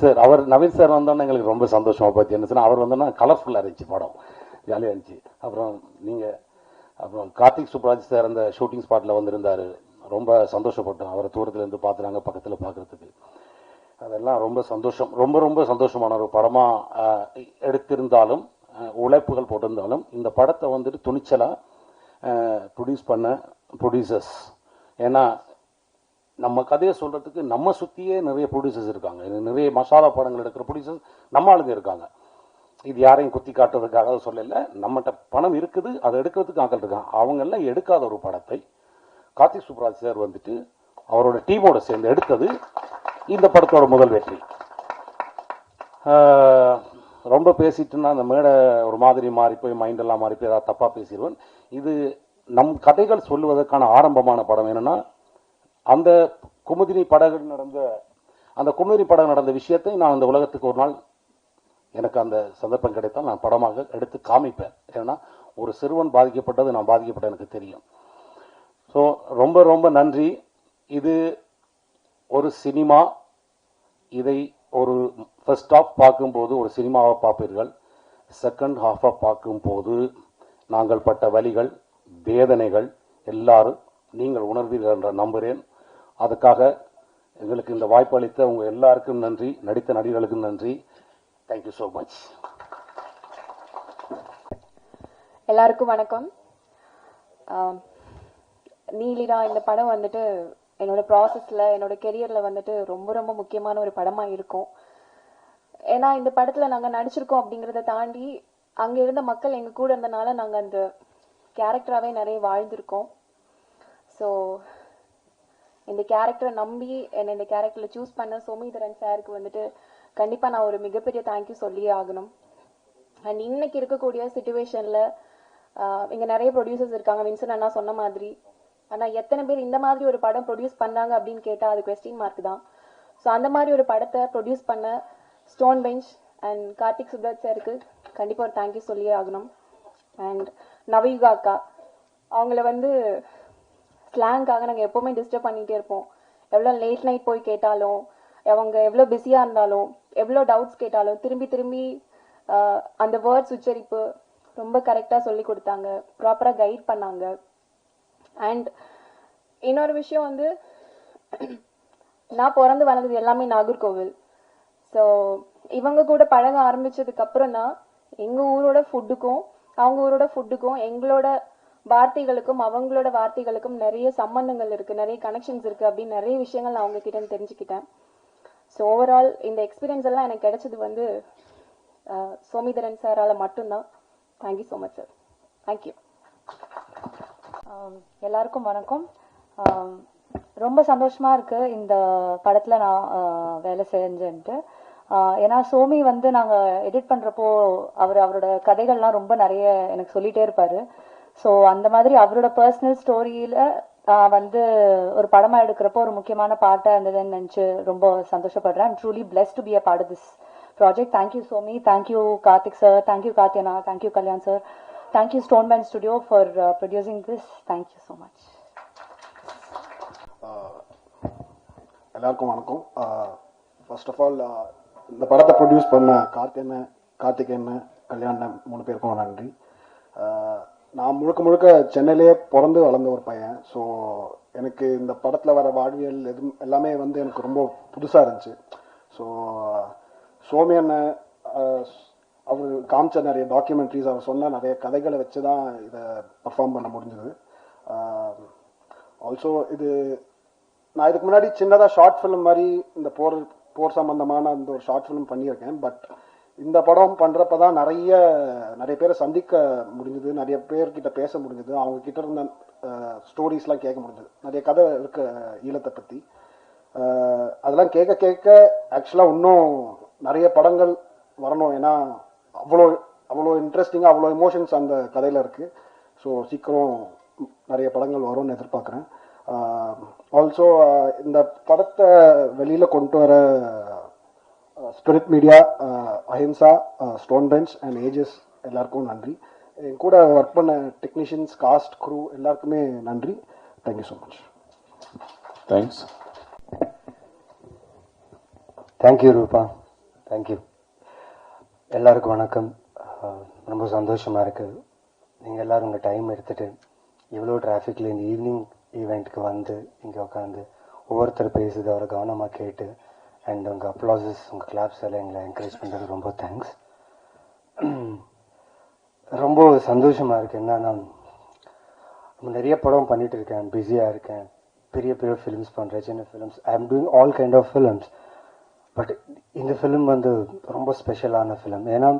சார் வந்தோன்னா எங்களுக்கு ரொம்ப சந்தோஷமாக பார்த்து. என்ன சொன்னால் அவர் வந்தோன்னா கலர்ஃபுல்லாக இருந்துச்சு, படம் ஜாலியாக இருந்துச்சு. அப்புறம் நீங்கள், அப்புறம் கார்த்திக் சுப்ராஜ் சார் அந்த ஷூட்டிங் ஸ்பாட்டில் வந்திருந்தார். ரொம்ப சந்தோஷப்பட்டோம் அவரை தூரத்துலேருந்து பார்த்துனாங்க, பக்கத்தில் பார்க்குறதுக்கு. அதெல்லாம் ரொம்ப சந்தோஷம். ரொம்ப ரொம்ப சந்தோஷமான ஒரு படமாக எடுத்திருந்தாலும், உழைப்புகள் போட்டிருந்தாலும், இந்த படத்தை வந்துட்டு துணிச்சலாக ப்ரொடியூஸ் பண்ண ப்ரொடியூசர்ஸ், ஏன்னா நம்ம கதையை சொல்கிறதுக்கு நம்ம சுற்றியே நிறைய ப்ரொடியூசர்ஸ் இருக்காங்க. நிறைய மசாலா படங்கள் எடுக்கிற ப்ரொடியூசர்ஸ் நம்ம ஆளுங்க இருக்காங்க. இது யாரையும் குத்தி காட்டுறதுக்காக சொல்லலை, நம்மகிட்ட பணம் இருக்குது, அதை எடுக்கிறதுக்கு ஆக்கள் இருக்காங்க. அவங்கெல்லாம் எடுக்காத ஒரு படத்தை கார்த்திக் சுப்ராஜ் சார் வந்துட்டு அவரோட டீமோட சேர்ந்து எடுத்தது இந்த படத்தோட முதல் வெற்றி. ரொம்ப பேசிட்டுன்னா அந்த மேடை ஒரு மாதிரி மாறி போய் மைண்டெல்லாம் மாறி போய் ஏதாவது தப்பாக பேசிடுவேன். இது நம் கதைகள் சொல்லுவதற்கான ஆரம்பமான படம். என்னன்னா, அந்த குமுதினி படகு நடந்த விஷயத்தை நான் அந்த உலகத்துக்கு ஒரு நாள் எனக்கு அந்த சந்தர்ப்பம் கிடைத்தால் நான் படமாக எடுத்து காமிப்பேன். ஏன்னா ஒரு சிறுவன் பாதிக்கப்பட்டது, நான் பாதிக்கப்பட்ட எனக்கு தெரியும். ஸோ ரொம்ப ரொம்ப நன்றி. இது ஒரு சினிமா. இதை ஒரு ஃபர்ஸ்ட் ஹாஃப் பார்க்கும்போது ஒரு சினிமாவை பார்ப்பீர்கள். செகண்ட் ஹாஃபாக பார்க்கும்போது நாங்கள் பட்ட வலிகள், வேதனைகள் எல்லாரும் நீங்கள் உணர்வீர்கள் என்ற நம்புகிறேன். அதுக்காக எங்களுக்கு இந்த வாய்ப்பு அளித்த உங்கள் எல்லாருக்கும் நன்றி, நடித்த நடிகர்களுக்கும் நன்றி. Thank you so much. எல்லாருக்கும் வணக்கம். நீலிடா இந்த படம் வந்துட்டு என்னோட ப்ராசஸில், என்னோட கெரியரில் வந்துட்டு ரொம்ப ரொம்ப முக்கியமான ஒரு படமாக இருக்கும். ஏன்னா இந்த படத்தில் நாங்கள் நடிச்சிருக்கோம் அப்படிங்கிறத தாண்டி அங்கே இருந்த மக்கள் எங்கள் கூட இருந்தனால நாங்கள் அந்த கேரக்டராகவே நிறைய வாழ்ந்திருக்கோம். ஸோ இந்த கேரக்டரை நம்பி என்னை இந்த கேரக்டரில் சூஸ் பண்ண சோமிதரன் சாருக்கு வந்துட்டு கண்டிப்பாக நான் ஒரு மிகப்பெரிய தேங்க்யூ சொல்லியே ஆகணும். அண்ட் இன்னைக்கு இருக்கக்கூடிய சிச்சுவேஷனில் இங்கே நிறைய ப்ரொடியூசர்ஸ் இருக்காங்க, வின்சன் அண்ணா சொன்ன மாதிரி. ஆனால் எத்தனை பேர் இந்த மாதிரி ஒரு படம் ப்ரொடியூஸ் பண்ணாங்க அப்படின்னு கேட்டால் அது கொஸ்டின் மார்க் தான். ஸோ அந்த மாதிரி ஒரு படத்தை ப்ரொடியூஸ் பண்ண Stone Bench and Karthik Subbaraj சாருக்கு கண்டிப்பாக ஒரு தேங்க்யூ சொல்லியே ஆகணும். அண்ட் நவயுகா அக்கா, அவங்கள வந்து ஸ்லாங்காக நாங்கள் எப்போவுமே டிஸ்டர்ப் பண்ணிகிட்டே இருப்போம். எவ்வளோ லேட் நைட் போய் கேட்டாலும், அவங்க எவ்வளோ பிஸியாக இருந்தாலும், எவ்வளோ டவுட்ஸ் கேட்டாலும் திரும்பி திரும்பி அந்த வேர்ட்ஸ் உச்சரிப்பு ரொம்ப கரெக்டாக சொல்லி கொடுத்தாங்க, ப்ராப்பராக கைட் பண்ணாங்க. அண்ட் இன்னொரு விஷயம் வந்து, நான் பிறந்து வளர்ந்தது எல்லாமே நாகர்கோவில். ஸோ இவங்க கூட பழக ஆரம்பிச்சதுக்கு அப்புறம் தான் எங்கள் ஊரோட ஃபுட்டுக்கும் அவங்க ஊரோட ஃபுட்டுக்கும் எங்களோட வார்த்தைகளுக்கும் அவங்களோட வார்த்தைகளுக்கும் நிறைய சம்பந்தங்கள் இருக்குது, நிறைய கனெக்ஷன்ஸ் இருக்குது அப்படின்னு நிறைய விஷயங்கள் நான் அவங்க கிட்ட தெரிஞ்சுக்கிட்டேன். ஸோ ஓவரால் இந்த எக்ஸ்பீரியன்ஸ் எல்லாம் எனக்கு கிடைச்சது வந்து சோமிதரன் சாரால் மட்டும்தான். Thank you so much sir. Thank you. எல்லாருக்கும் வணக்கம். ரொம்ப சந்தோஷமா இருக்கு இந்த படத்துல நான் வேலை செஞ்சேன்ட்டு. ஏன்னா சோமி வந்து நாங்க எடிட் பண்றப்போ அவரோட கதைகள்லாம் ரொம்ப நிறைய எனக்கு சொல்லிட்டே இருப்பாரு. ஸோ அந்த மாதிரி அவரோட பர்சனல் ஸ்டோரியில வந்து ஒரு படமா எடுக்கிறப்போ ஒரு முக்கியமான பார்ட்டா இருந்ததுன்னு நினைச்சு ரொம்ப சந்தோஷப்படுறேன். I'm truly blessed to be a part of this project. Thank you Somi, thank you Karthik sir, thank you கார்த்தியனா, thank you Kalyan sir, thank you Stone Bench studio for producing this. Thank you so much. எல்லாருக்கும் வணக்கம். ஃபர்ஸ்ட் ஆஃப் ஆல் இந்த படத்தை ப்ரொடியூஸ் பண்ண கார்த்திகேயன், கல்யாணம் 3 பேருக்கும் நன்றி. நான் முழுக்க சென்னையிலேயே பிறந்து வளர்ந்த ஒரு பையன். ஸோ எனக்கு இந்த படத்தில் வர வாழ்வியல் எல்லாமே வந்து எனக்கு ரொம்ப புதுசாக இருந்துச்சு. ஸோ சோமி அண்ணன் அவர் காமிச்ச நிறைய டாக்குமெண்ட்ரிஸ், அவர் சொன்ன நிறைய கதைகளை வச்சு தான் இதை பர்ஃபார்ம் பண்ண முடிஞ்சது. ஆல்சோ இது நான் இதுக்கு முன்னாடி சின்னதாக ஷார்ட் ஃபிலிம் மாதிரி இந்த போர் சம்பந்தமான அந்த ஒரு ஷார்ட் ஃபிலிம் பண்ணியிருக்கேன். பட் இந்த படம் பண்ணுறப்ப தான் நிறைய பேரை சந்திக்க முடிஞ்சது, நிறைய பேர்கிட்ட பேச முடிஞ்சது, அவங்க கிட்ட இருந்த ஸ்டோரிஸ்லாம் கேட்க முடிஞ்சது. நிறைய கதை இருக்கு ஈழத்தை பற்றி. அதெல்லாம் கேட்க ஆக்சுவலாக இன்னும் நிறைய படங்கள் வரணும். ஏன்னா அவ்வளோ இன்ட்ரெஸ்டிங்காக அவ்வளோ எமோஷன்ஸ் அந்த கதையில் இருக்குது. ஸோ சீக்கிரம் நிறைய படங்கள் வரும்னு எதிர்பார்க்குறேன். ஆல்சோ இந்த படத்தை வெளியில் கொண்டு வர Spirit Media, Ahimsa, Stone Bench and AGS எல்லாருக்கும் நன்றி. என் கூட ஒர்க் பண்ண டெக்னீஷியன்ஸ், காஸ்ட், க்ரூ எல்லாருக்குமே நன்றி. Thank you so much. Thanks. Thank you ரூபா, தேங்க்யூ. எல்லாருக்கும் வணக்கம். ரொம்ப சந்தோஷமாக இருக்குது நீங்கள் எல்லோரும் உங்கள் டைம் எடுத்துகிட்டு இவ்வளோ டிராஃபிக்கில் இந்த ஈவினிங் ஈவெண்ட்டுக்கு வந்து இங்கே உட்காந்து ஒவ்வொருத்தர் பேசுது அவரை கவனமாக கேட்டு அண்ட் உங்கள் அப்ளாசஸ், உங்கள் கிளாப்ஸ் எல்லாம் எங்களை என்கரேஜ் பண்ணுறது ரொம்ப தேங்க்ஸ். ரொம்ப சந்தோஷமாக இருக்குது. என்னன்னா நிறைய படம் பண்ணிகிட்டு இருக்கேன், பிஸியாக இருக்கேன், பெரிய பெரிய ஃபிலிம்ஸ் பண்ணுறேன், சின்ன films, I am doing all kind of films. But இந்த ஃபிலிம் வந்து ரொம்ப ஸ்பெஷலான ஃபிலிம். ஏன்னா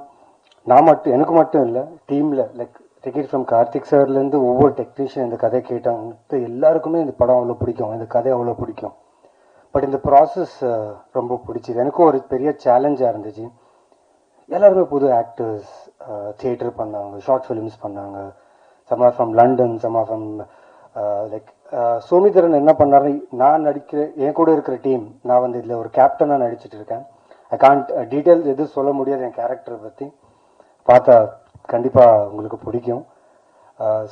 எனக்கு மட்டும் இல்லை, டீமில் லைக் டிக்கெட் ஃப்ரம் கார்த்திக் சார்லேருந்து ஒவ்வொரு டெக்னீஷியன் இந்த கதை கேட்டாங்க, எல்லாருக்குமே இந்த படம் அவ்வளோ பிடிக்கும், இந்த கதை அவ்வளோ பிடிக்கும். பட் இந்த ப்ராசஸ் ரொம்ப பிடிச்சிது. எனக்கும் ஒரு பெரிய சேலஞ்சாக இருந்துச்சு. எல்லாருமே புது ஆக்டர்ஸ், தியேட்டர் பண்ணாங்க, ஷார்ட் ஃபிலிம்ஸ் பண்ணாங்க, some are from London, some are from like Somitharan என்ன பண்ணாரு, நான் நடிக்கிற என் கூட இருக்கிற டீம், நான் வந்து இதில் ஒரு கேப்டனாக நடிச்சிட்டு இருக்கேன். ஐ கான்ட் டீட்டெயில்ஸ் எதுவும் சொல்ல முடியாது என் கேரக்டரை பற்றி, பார்த்தா கண்டிப்பாக உங்களுக்கு பிடிக்கும்.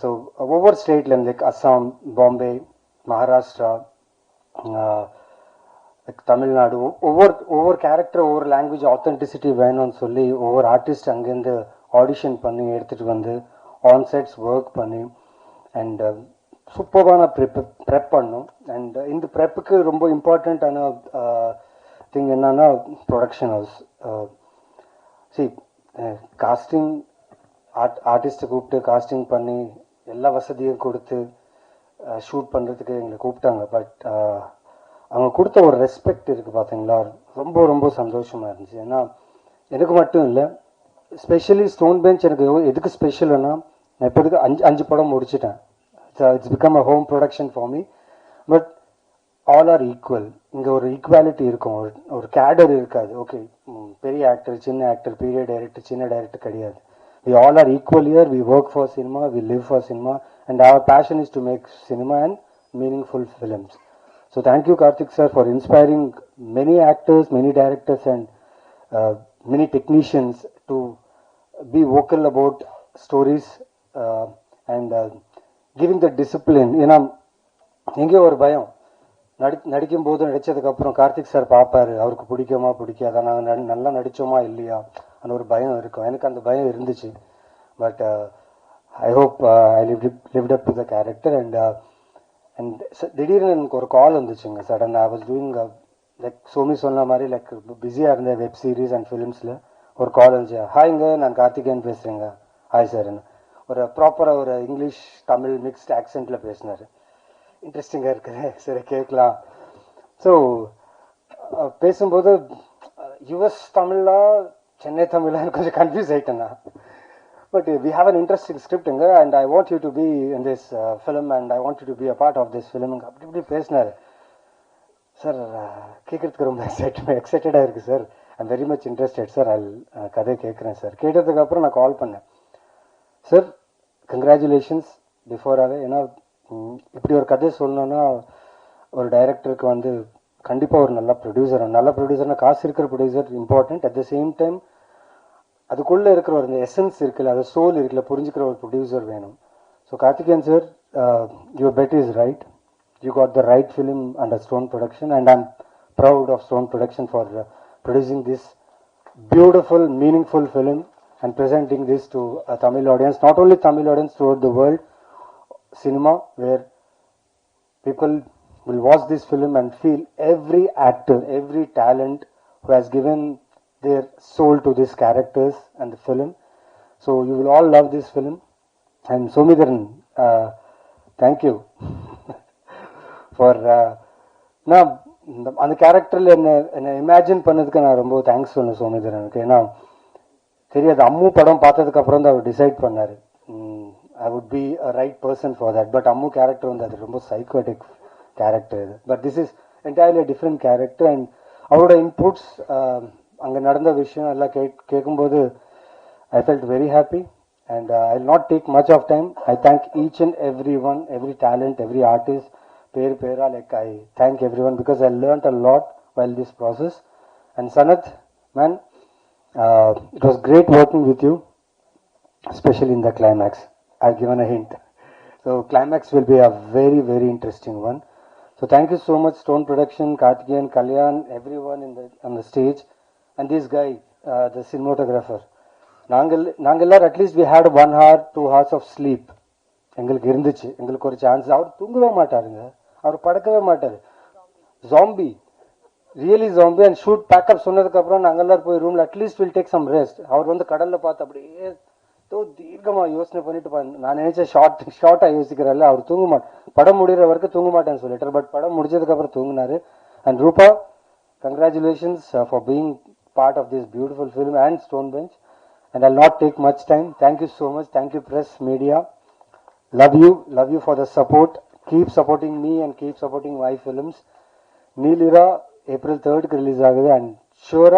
ஸோ ஒவ்வொரு ஸ்டேட்லேருந்து லைக் அஸ்ஸாம், பாம்பே, மகாராஷ்டிரா, தமிழ்நாடு, ஒவ்வொரு கேரக்டர், ஒவ்வொரு லாங்குவேஜ் ஆத்தென்டிசிட்டி வேணும்னு சொல்லி ஒவ்வொரு ஆர்டிஸ்ட் அங்கேருந்து ஆடிஷன் பண்ணி எடுத்துகிட்டு வந்து ஆன்சைட்ஸ் ஒர்க் பண்ணி அண்ட் சூப்பரான ப்ரெப் பண்ணோம். அண்ட் இந்த ப்ரெப்புக்கு ரொம்ப இம்பார்ட்டண்ட்டான திங் என்னன்னா ப்ரொடக்ஷன் ஹவுஸ். காஸ்டிங் ஆர்டிஸ்ட்டை கூப்பிட்டு காஸ்டிங் பண்ணி எல்லா வசதியும் கொடுத்து ஷூட் பண்ணுறதுக்கு எங்களை கூப்பிட்டாங்க. பட் அவங்க கொடுத்த ஒரு ரெஸ்பெக்ட் இருக்குது பார்த்தீங்களா, ரொம்ப ரொம்ப சந்தோஷமாக இருந்துச்சு. ஏன்னா எனக்கு மட்டும் இல்லை, ஸ்பெஷலி ஸ்டோன் பெஞ்ச் எனக்கு எதுக்கு ஸ்பெஷல்னா, நான் இப்போதுக்கு 5 படம் முடிச்சிட்டேன். It's become a home production for me. But all are equal. இங்கே ஒரு ஈக்குவாலிட்டி இருக்கும், ஒரு கேடர் இருக்காது. ஓகே, பெரிய ஆக்டர், சின்ன ஆக்டர், பெரிய டைரக்டர், சின்ன டைரக்டர் கிடையாது. We all are equal here. We work for cinema, we live for cinema, and our passion is to make cinema and meaningful films. So thank you, Karthik sir, for inspiring many actors, many directors, and many technicians to be vocal about stories and giving the discipline. ஏன்னா எங்கேயோ ஒரு பயம், நடிக்கும் போது நடிச்சதுக்கப்புறம் கார்த்திக் சார் பார்ப்பாரு, அவருக்கு பிடிக்குமா பிடிக்காதா, நாங்கள் நல்லா நடித்தோமா இல்லையா அந்த ஒரு பயம் இருக்கும். எனக்கு அந்த பயம் இருந்துச்சு. But I hope I lived up to the character. And திடீர்னு எனக்கு ஒரு கால் வந்துச்சுங்க sudden. I was doing like Somi சொன்ன மாதிரி லைக் பிஸியாக இருந்தேன் வெப் சீரிஸ் அண்ட் ஃபிலிம்ஸில். ஒரு கால் வந்துச்சு, ஹாய்ங்க நான் கார்த்திகேயன் பேசுகிறேங்க. ஹாய் சார்ன்னு ஒரு ப்ராப்பராக ஒரு இங்கிலீஷ் தமிழ் மிக்ஸ்ட் ஆக்சென்ட்டில் பேசினார். இன்ட்ரெஸ்டிங்காக இருக்குது, சரி கேட்கலாம். ஸோ பேசும்போது யுஎஸ் தமிழா சென்னை தமிழான்னு கொஞ்சம் கன்ஃபியூஸ் ஆகிட்டேன்னா. But we have an interesting ஸ்கிரிப்டுங்க and I want you to be in this film and I want you to be a part of this film. அப்படி இப்படி பேசினார் சார். கேட்குறதுக்கு ரொம்ப எக்ஸைட்டடாக இருக்குது sir. I'm very much interested sir. கதை கேட்குறேன் சார். கேட்டதுக்கப்புறம் நான் கால் பண்ணேன். சார் கங்க்ராச்சுலேஷன்ஸ் பிஃபோராகவே. ஏன்னா இப்படி ஒரு கதை சொல்லணுன்னா ஒரு டைரக்டருக்கு வந்து கண்டிப்பாக ஒரு நல்ல ப்ரொடியூசர்னா காசு இருக்கிற producer important. At the same time அதுக்குள்ளே இருக்கிற ஒரு இந்த எசன்ஸ் இருக்குல்ல, அது சோல் இருக்குல்ல, புரிஞ்சுக்கிற ஒரு ப்ரொடியூசர் வேணும். So Karthikeyan sir, your bet is right. You got the right film under Stone production and I'm proud of Stone production for producing this beautiful, meaningful film and presenting this to a Tamil audience, not only Tamil audience, throughout the world cinema, where people will watch this film and feel every actor, every talent who has given their soul to these characters and the film. So you will all love this film. And Somidharan, thank you for now அந்த கேரக்டரில் என்னை இமேஜின் பண்ணதுக்கு நான் ரொம்ப தேங்க்ஸ் சொன்னேன் சோமிதரனுக்கு. ஏன்னா தெரியாது, அம்மு படம் பார்த்ததுக்கு அப்புறம் தான் அவர் டிசைட் பண்ணார் I would be a right person for that. But Ammu character வந்து அது ரொம்ப சைக்கோட்டிக் கேரக்டர் இது. But this is entirely different character. And அவரோட இன்புட்ஸ், அங்கே நடந்த விஷயம் எல்லாம் கேட்கும்போது I felt very happy. And I will not take much of time. I thank each and every one, every talent, every artist. Pera, like I thank everyone because I learned a lot while this process. And Sanath, Man, it was great working with you, especially in the climax. I've given a hint. So climax will be a very, very interesting one. So thank you so much, Stone Production, Karthikeyan, Kalyan, everyone on the stage, and this guy, the cinematographer. நாங்கள் at least we had 1 hour 2 hours of sleep எங்களுக்கு இருந்துச்சு. எங்களுக்கு ஒரு சான்ஸ். அவர் தூங்கவே மாட்டாருங்க, அவர் படுக்கவே மாட்டாரு. Zombie, really zombie. And shoot pack up சொன்னதுக்கு அப்புறம் நாங்கள் எல்லாரும் போய் ரூம்ல at least will take some rest. அவர் வந்து கடல்ல பார்த்து அப்படியே தீர்க்கமா யோசனை பண்ணிட்டு நான் நினைச்சேன் ஷார்ட்டா யோசிக்கிறாரு. அவர் தூங்க மாட்டேன், படம் முடிகிற வரைக்கும் தூங்க மாட்டேன்னு சொல்லிட்டார். பட் படம் முடிஞ்சதுக்கு அப்புறம் தூங்கினாரு. அண்ட் ரூபா, congratulations for being part of this beautiful film and Stone Bench. And I'll not take much time. Thank you so much. Thank you, press, media. Love you for the support. Keep supporting me and keep supporting my films. Neelira April 3rd release ஆகுது. And sure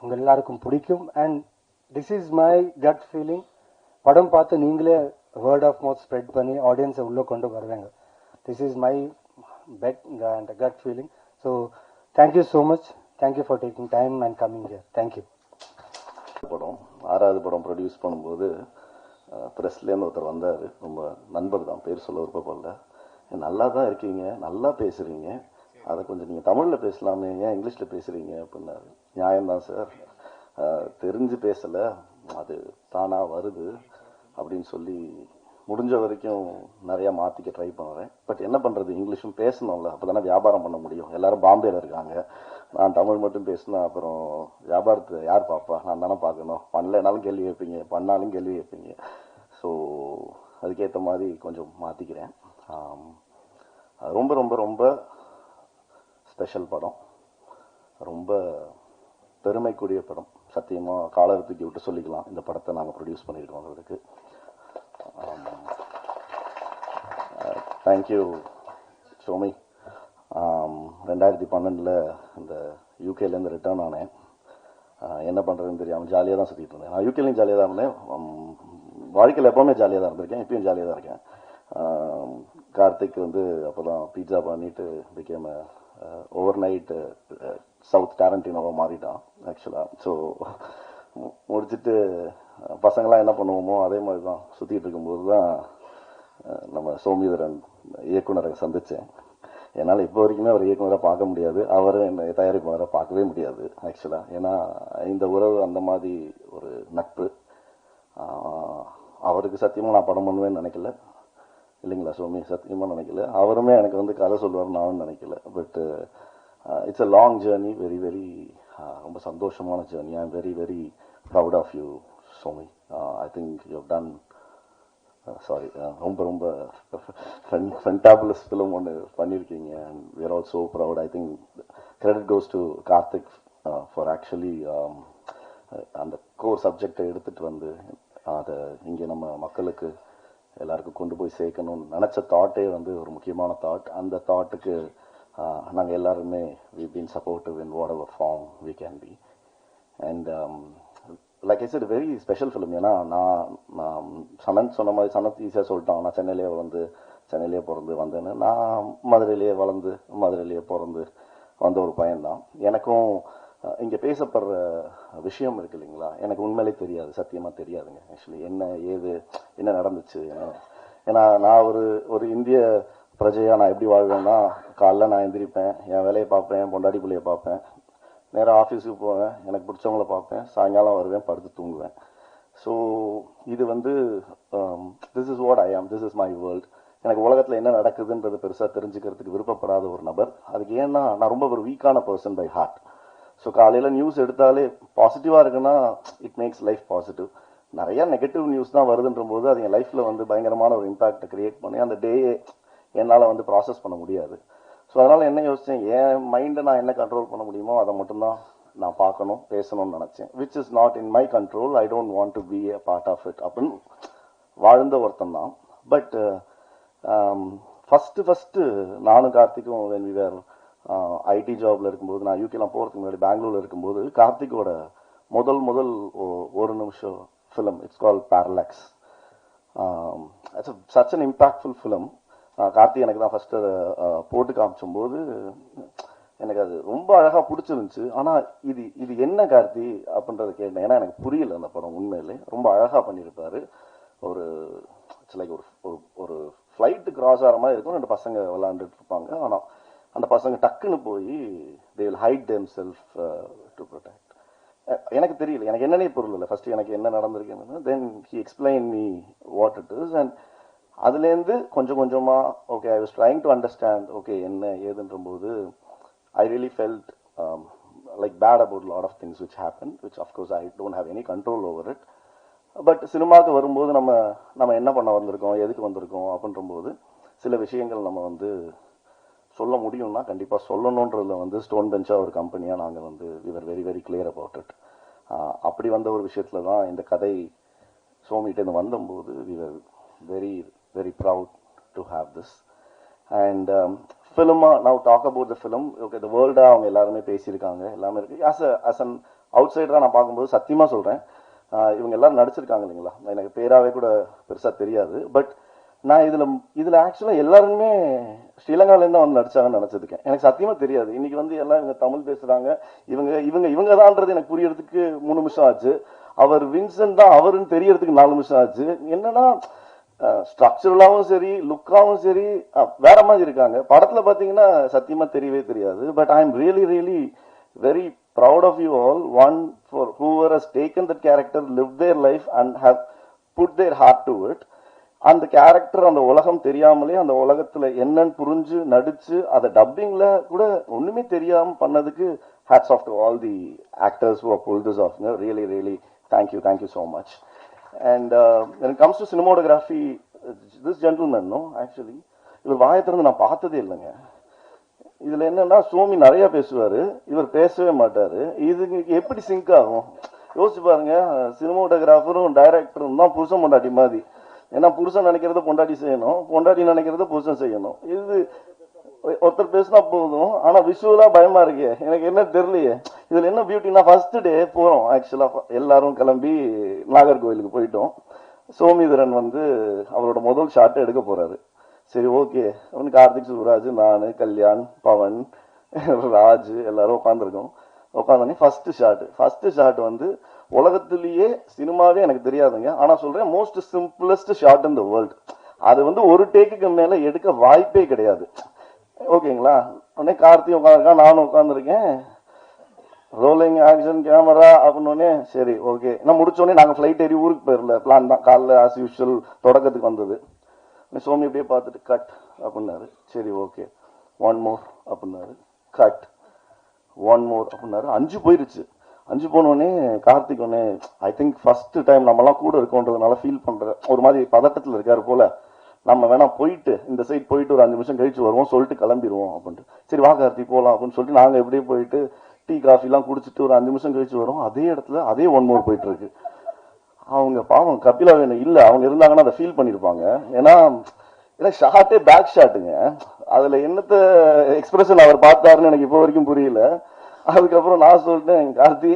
உங்க எல்லாருக்கும் பிடிக்கும். And this is my gut feeling. படம் பார்த்து நீங்களே word of mouth spread பண்ணி ஆடியன்ஸை உள்ள கொண்டு வருவாங்க. This is my bet and gut feeling. So thank you so much. Thank you for taking time and coming here. Thank you. படம் 6வது படம் ப்ரொடியூஸ் பண்ணும்போது ப்ரெஸ்லேருந்து ஒருத்தர் வந்தார். ரொம்ப நண்பர் தான், பேர் சொல்ல விருப்பப்படல. நல்லா தான் இருக்கீங்க, நல்லா பேசுகிறீங்க, அதை கொஞ்சம் நீங்கள் தமிழில் பேசலாமே, ஏன் இங்கிலீஷில் பேசுகிறீங்க அப்படின்னாரு. நியாயம்தான் சார், தெரிஞ்சு பேசலை, அது தானாக வருது அப்படின்னு சொல்லி முடிஞ்ச வரைக்கும் நிறையா மாற்றிக்க ட்ரை பண்ணுறேன். பட் என்ன பண்ணுறது, இங்கிலீஷும் பேசணும்ல, அப்போ தானே வியாபாரம் பண்ண முடியும். எல்லாரும் பாம்பேல இருக்காங்க, நான் தமிழ் மட்டும் பேசினா அப்புறம் வியாபாரத்தை யார் பார்ப்பா? நான் தானே பார்க்கணும். பண்ணலைனாலும் கேள்வி கேட்பீங்க, பண்ணாலும் கேள்வி கேட்பீங்க. ஸோ அதுக்கேற்ற மாதிரி கொஞ்சம் மாற்றிக்கிறேன். ரொம்ப ரொம்ப ரொம்ப ஸ்பெஷல் படம், ரொம்ப பெருமைக்குரிய படம். சத்தியமாக காலர் தூக்கி விட்டு சொல்லிக்கலாம், இந்த படத்தை நாங்கள் ப்ரொடியூஸ் பண்ணியிருக்கோங்கிறதுக்கு. தேங்க்யூ சோமி. 2012 இந்த யூகேலேருந்து ரிட்டர்ன் ஆனேன். என்ன பண்ணுறதுன்னு தெரியாமல் ஜாலியாக தான் சுற்றிட்டு இருந்தேன். நான் யூகேலையும் ஜாலியாக தான் இருந்தேன், வாழ்க்கையில் எப்போவுமே ஜாலியாக தான் இருந்திருக்கேன், இப்பயும் ஜாலியாக தான் இருக்கேன். கார்த்திக் வந்து அப்போ தான் பீட்சா பண்ணிட்டு பிகேம் ஓவர் நைட்டு சவுத் டாரண்டினோவை மாறிட்டான் ஆக்சுவலாக. ஸோ முடிச்சுட்டு பசங்களாம் என்ன பண்ணுவோமோ அதே மாதிரி தான் சுற்றிட்டு இருக்கும்போது தான் நம்ம சோமிதரன் இயக்குனரை சந்தித்தேன். என்னால் இப்போ வரைக்குமே அவர் இயக்குனரை பார்க்க முடியாது, அவரும் என்னை தயாரிப்பாளரை பார்க்கவே முடியாது ஆக்சுவலாக. ஏன்னா இந்த உறவு அந்த மாதிரி ஒரு நட்பு. அவருக்கு சத்தியமாக நான் படம் பண்ணுவேன்னு நினைக்கல, இல்லைங்களா சோமி? சத்தியமாக நினைக்கல. அவருமே எனக்கு வந்து கதை சொல்லுவார் நானும் நினைக்கல. But it's a long journey, very very ரொம்ப சந்தோஷமான ஜேர்னி. I am very very proud of you Somi. I think you have done sorry ரொம்ப ரொம்ப ஃபென்டாபுலஸ் ஃபிலிம் ஒன்று பண்ணியிருக்கீங்க. And we are all so proud. I think credit goes to Karthik for actually அந்த கோர் சப்ஜெக்டை எடுத்துகிட்டு வந்து அதை இங்கே நம்ம மக்களுக்கு எல்லாருக்கும் கொண்டு போய் சேர்க்கணும்னு நினச்ச தாட்டே வந்து ஒரு முக்கியமான தாட். அந்த தாட்டுக்கு நாங்கள் எல்லாருமே we been supportive in whatever form we can be. And like I said very special film. ஏன்னா நான் சனத் சொன்ன மாதிரி, சனத் ஈஸியாக சொல்லிட்டான், நான் சென்னையிலே பிறந்து வந்தேன்னு. நான் மதுரையிலேயே வளர்ந்து மதுரையிலேயே பிறந்து வந்த ஒரு பையன்தான். எனக்கும் இங்கே பேசப்படுற விஷயம் இருக்கு இல்லைங்களா, எனக்கு உண்மையிலே தெரியாது, சத்தியமாக தெரியாதுங்க ஆக்சுவலி. என்ன நடந்துச்சு. ஏன்னா நான் ஒரு இந்திய பிரஜையாக நான் எப்படி வாழ்வேன்னா, காலைல நான் எந்திரிப்பேன், என் வேலையை பார்ப்பேன், என் பொண்டாட்டி பிள்ளையை பார்ப்பேன், நேராக ஆஃபீஸுக்கு போவேன், எனக்கு பிடிச்சவங்கள பார்ப்பேன், சாயங்காலம் வருவேன், படுத்து தூங்குவேன். ஸோ இது வந்து திஸ் இஸ் வாட் ஐ ஆம், திஸ் இஸ் மை வேர்ல்ட். எனக்கு உலகத்தில் என்ன நடக்குதுன்றது பெருசாக தெரிஞ்சுக்கிறதுக்கு விருப்பப்படாத ஒரு நபர். அதுக்கு ஏன்னா நான் ரொம்ப ஒரு வீக்கான பர்சன் பை ஹார்ட். ஸோ காலையில் நியூஸ் எடுத்தாலே பாசிட்டிவாக இருக்குன்னா இட் மேக்ஸ் லைஃப் பாசிட்டிவ். நிறைய நெகட்டிவ் நியூஸ் தான் வருதுன்ற போது அது என் லைஃப்பில் வந்து பயங்கரமான ஒரு இம்பாக்டை கிரியேட் பண்ணி அந்த டேயை என்னால் வந்து ப்ராசஸ் பண்ண முடியாது. ஸோ அதனால் என்ன யோசித்தேன், என் மைண்டை நான் என்ன கண்ட்ரோல் பண்ண முடியுமோ அதை மட்டும்தான் நான் பார்க்கணும், பேசணும்னு நினச்சேன். Which is not in my control. I don't want to be a part of it அப்படின்னு வாழ்ந்த ஒருத்தன் தான். பட் ஃபஸ்ட்டு நானும் கார்த்திக்கும் when we were ஐடி ஜாப்ல இருக்கும்போது, நான் யூகேலாம் போகிறதுக்கு முன்னாடி பெங்களூர்ல இருக்கும்போது, கார்த்திக்கோட முதல் ஒரு நிமிஷம் film, it's call parallax. It's such an impactful film. Karthik எனக்கு தான் ஃபஸ்ட்டு போட்டு காமிச்சும்போது எனக்கு அது ரொம்ப அழகா பிடிச்சிருந்துச்சு. ஆனா இது இது என்ன கார்த்தி அப்படின்றத கேட்டேன். ஏன்னா எனக்கு புரியல அந்த படம். உண்மையிலே ரொம்ப அழகா பண்ணியிருப்பாரு. ஒரு இட்ஸ் லைக் ஒரு ஃப்ளைட்டு கிராஸ் ஆகிற மாதிரி இருக்கும். 2 பசங்க விளையாண்டுட்டு இருப்பாங்க. ஆனா அந்த பசங்க டக்குன்னு போய் they will hide them self to protect. எனக்கு தெரியல, எனக்கு என்னன்னே புரியல. ஃபர்ஸ்ட் எனக்கு என்ன நடந்திருக்குன்னு. Then he explain me what it is. And அதுலேருந்து கொஞ்சம் கொஞ்சமா okay I was trying to understand okay என்ன ஏதுன்ற போது I really felt like bad about a lot of things which happened, which of course I don't have any control over it. But சினிமாவுக்கு வரும்போது நம்ம என்ன பண்ண வந்திருக்கோம், எதுக்கு வந்திருக்கோம் அப்படின்ற போது சில விஷயங்கள் நம்ம வந்து சொல்ல முடியும்னா கண்டிப்பாக சொல்லணுன்றதுல வந்து ஸ்டோன் பெஞ்சா ஒரு கம்பெனியாக நாங்கள் வந்து we were very very clear about it. அப்படி வந்த ஒரு விஷயத்துல தான் இந்த கதை சோமிகிட்டேருந்து வந்தபோது we were very very proud to have this. And ஃபிலிமா now talk about the film. Okay the world அவங்க எல்லாருமே பேசியிருக்காங்க, எல்லாமே இருக்கு. as an outsider நான் பார்க்கும்போது சத்தியமா சொல்றேன், இவங்க எல்லாரும் நடிச்சிருக்காங்க இல்லைங்களா, எனக்கு பேராவே கூட பெருசா தெரியாது. பட் நான் இதுல ஆக்சுவலா எல்லாருமே ஸ்ரீலங்காலேருந்து வந்து நடிச்சாங்கன்னு நினைச்சிருக்கேன். எனக்கு சத்தியமா தெரியாது. இன்னைக்கு வந்து எல்லாம் இவங்க தமிழ் பேசுறாங்க, இவங்க தான்ன்றது எனக்கு புரியறதுக்கு 3 நிமிஷம் ஆச்சு. அவர் வின்சென்ட் தான் அவருன்னு தெரியறதுக்கு 4 நிமிஷம் ஆச்சு. என்னன்னா ஸ்ட்ரக்சரலாவும் சரி லுக்காவும் சரி வேற மாதிரி இருக்காங்க. படத்துல பாத்தீங்கன்னா சத்தியமா தெரியவே தெரியாது. But I am really really very proud of you all, one for whoever has taken that character, lived their life and have put their heart to it. அந்த கேரக்டர் அந்த உலகம் தெரியாமலே அந்த உலகத்துல என்னன்னு புரிஞ்சு நடிச்சு அதை டப்பிங்ல கூட ஒண்ணுமே தெரியாம பண்ணதுக்கு hats off to all the actors who have pulled this off. Really really thank you so much. And when it comes to cinematography, this gentleman, no, actually இவர் வாயை திறந்து நான் பார்த்ததே இல்லைங்க. இதுல என்னன்னா சோமி நிறைய பேசுவாரு, இவர் பேசவே மாட்டாரு. இது எப்படி சிங்க் ஆகும் யோசிச்சு பாருங்க. சினிமாட்டோகிராஃபரும் டைரக்டரும் தான் புருஷன் பொண்டாட்டி மாதிரி. ஏன்னா புருஷன் நினைக்கிறத பொண்டாட்டி செய்யணும், பொண்டாட்டி நினைக்கிறத புருஷன் செய்யணும். இது ஒருத்தர் பேசினா போதும். ஆனா விஷுவலா பயமா இருக்கே, எனக்கு என்ன தெரியலையே. இதுல என்ன பியூட்டினா ஃபர்ஸ்ட் டே போறோம், ஆக்சுவலா எல்லாரும் கிளம்பி நாகர்கோவிலுக்கு போயிட்டோம். சோமிதரன் வந்து அவரோட முதல் ஷாட் எடுக்க போறாரு. சரி ஓகே அவனு கார்த்திக் சுப்ராஜ், நான், கல்யாண், பவன், ராஜ் எல்லாரும் உட்காந்துருக்கோம். உட்காந்தோடனே ஃபர்ஸ்ட் ஷாட் வந்து உலகத்திலேயே சினிமாவே எனக்கு தெரியாதுங்க, ஆனா சொல்றேன் most simplest shot in the world. அது வந்து ஒரு டேக்குக்கு மேல எடுக்க வாய்ப்பே கிடையாது. ஓகேங்களா, உடனே கார்த்திக் உட்காந்துருக்கான், நானும் உட்காந்துருக்கேன். ரோலிங் ஆக்ஷன் கேமரா அப்படின்னே சரி ஓகே. நான் முடிச்சோடனே நாங்க ஃபிளைட் ஏறி ஊருக்கு போயிடல, பிளான் தான். காலைல ஆஸ் யூஷுவல் தொடக்கத்துக்கு வந்தது. சோமி அப்படியே பார்த்துட்டு கட் அப்படின்னாரு. சரி ஓகே 1 more அப்படின்னாரு. கட் 1 more அப்படின்னாரு. 5 போயிருச்சு. 5 போனோடனே கார்த்திக் ஒன்னே ஐ திங்க் ஃபர்ஸ்ட் டைம் நம்மலாம் கூட இருக்கோன்றதுனால ஃபீல் பண்ற ஒரு மாதிரி பதட்டத்தில் இருக்காரு போல. நம்ம வேணா போயிட்டு இந்த சைட் போயிட்டு ஒரு 5 நிமிஷம் கழிச்சு வருவோம் சொல்லிட்டு கிளம்பிடுவோம் அப்படின்ட்டு. சரி வா கார்த்திக் போகலாம் அப்படின்னு சொல்லிட்டு நாங்க எப்படியே போயிட்டு டீ காஃபி எல்லாம் குடிச்சிட்டு ஒரு 5 நிமிஷம் கழிச்சு வரும். அதே இடத்துல அதே 1 more போயிட்டு இருக்கு. அவங்க பாவம் கபிலா வேணும் இல்ல, அவங்க இருந்தாங்கன்னா அதை ஃபீல் பண்ணிருப்பாங்க. ஏன்னா ஷார்ட்டே பேக் ஷாட்டுங்க. அதுல என்னத்த எக்ஸ்பிரஷன் அவர் பார்த்தாருன்னு எனக்கு இப்போ வரைக்கும் புரியல. அதுக்கப்புறம் நான் சொல்லிட்டேன் கார்த்தி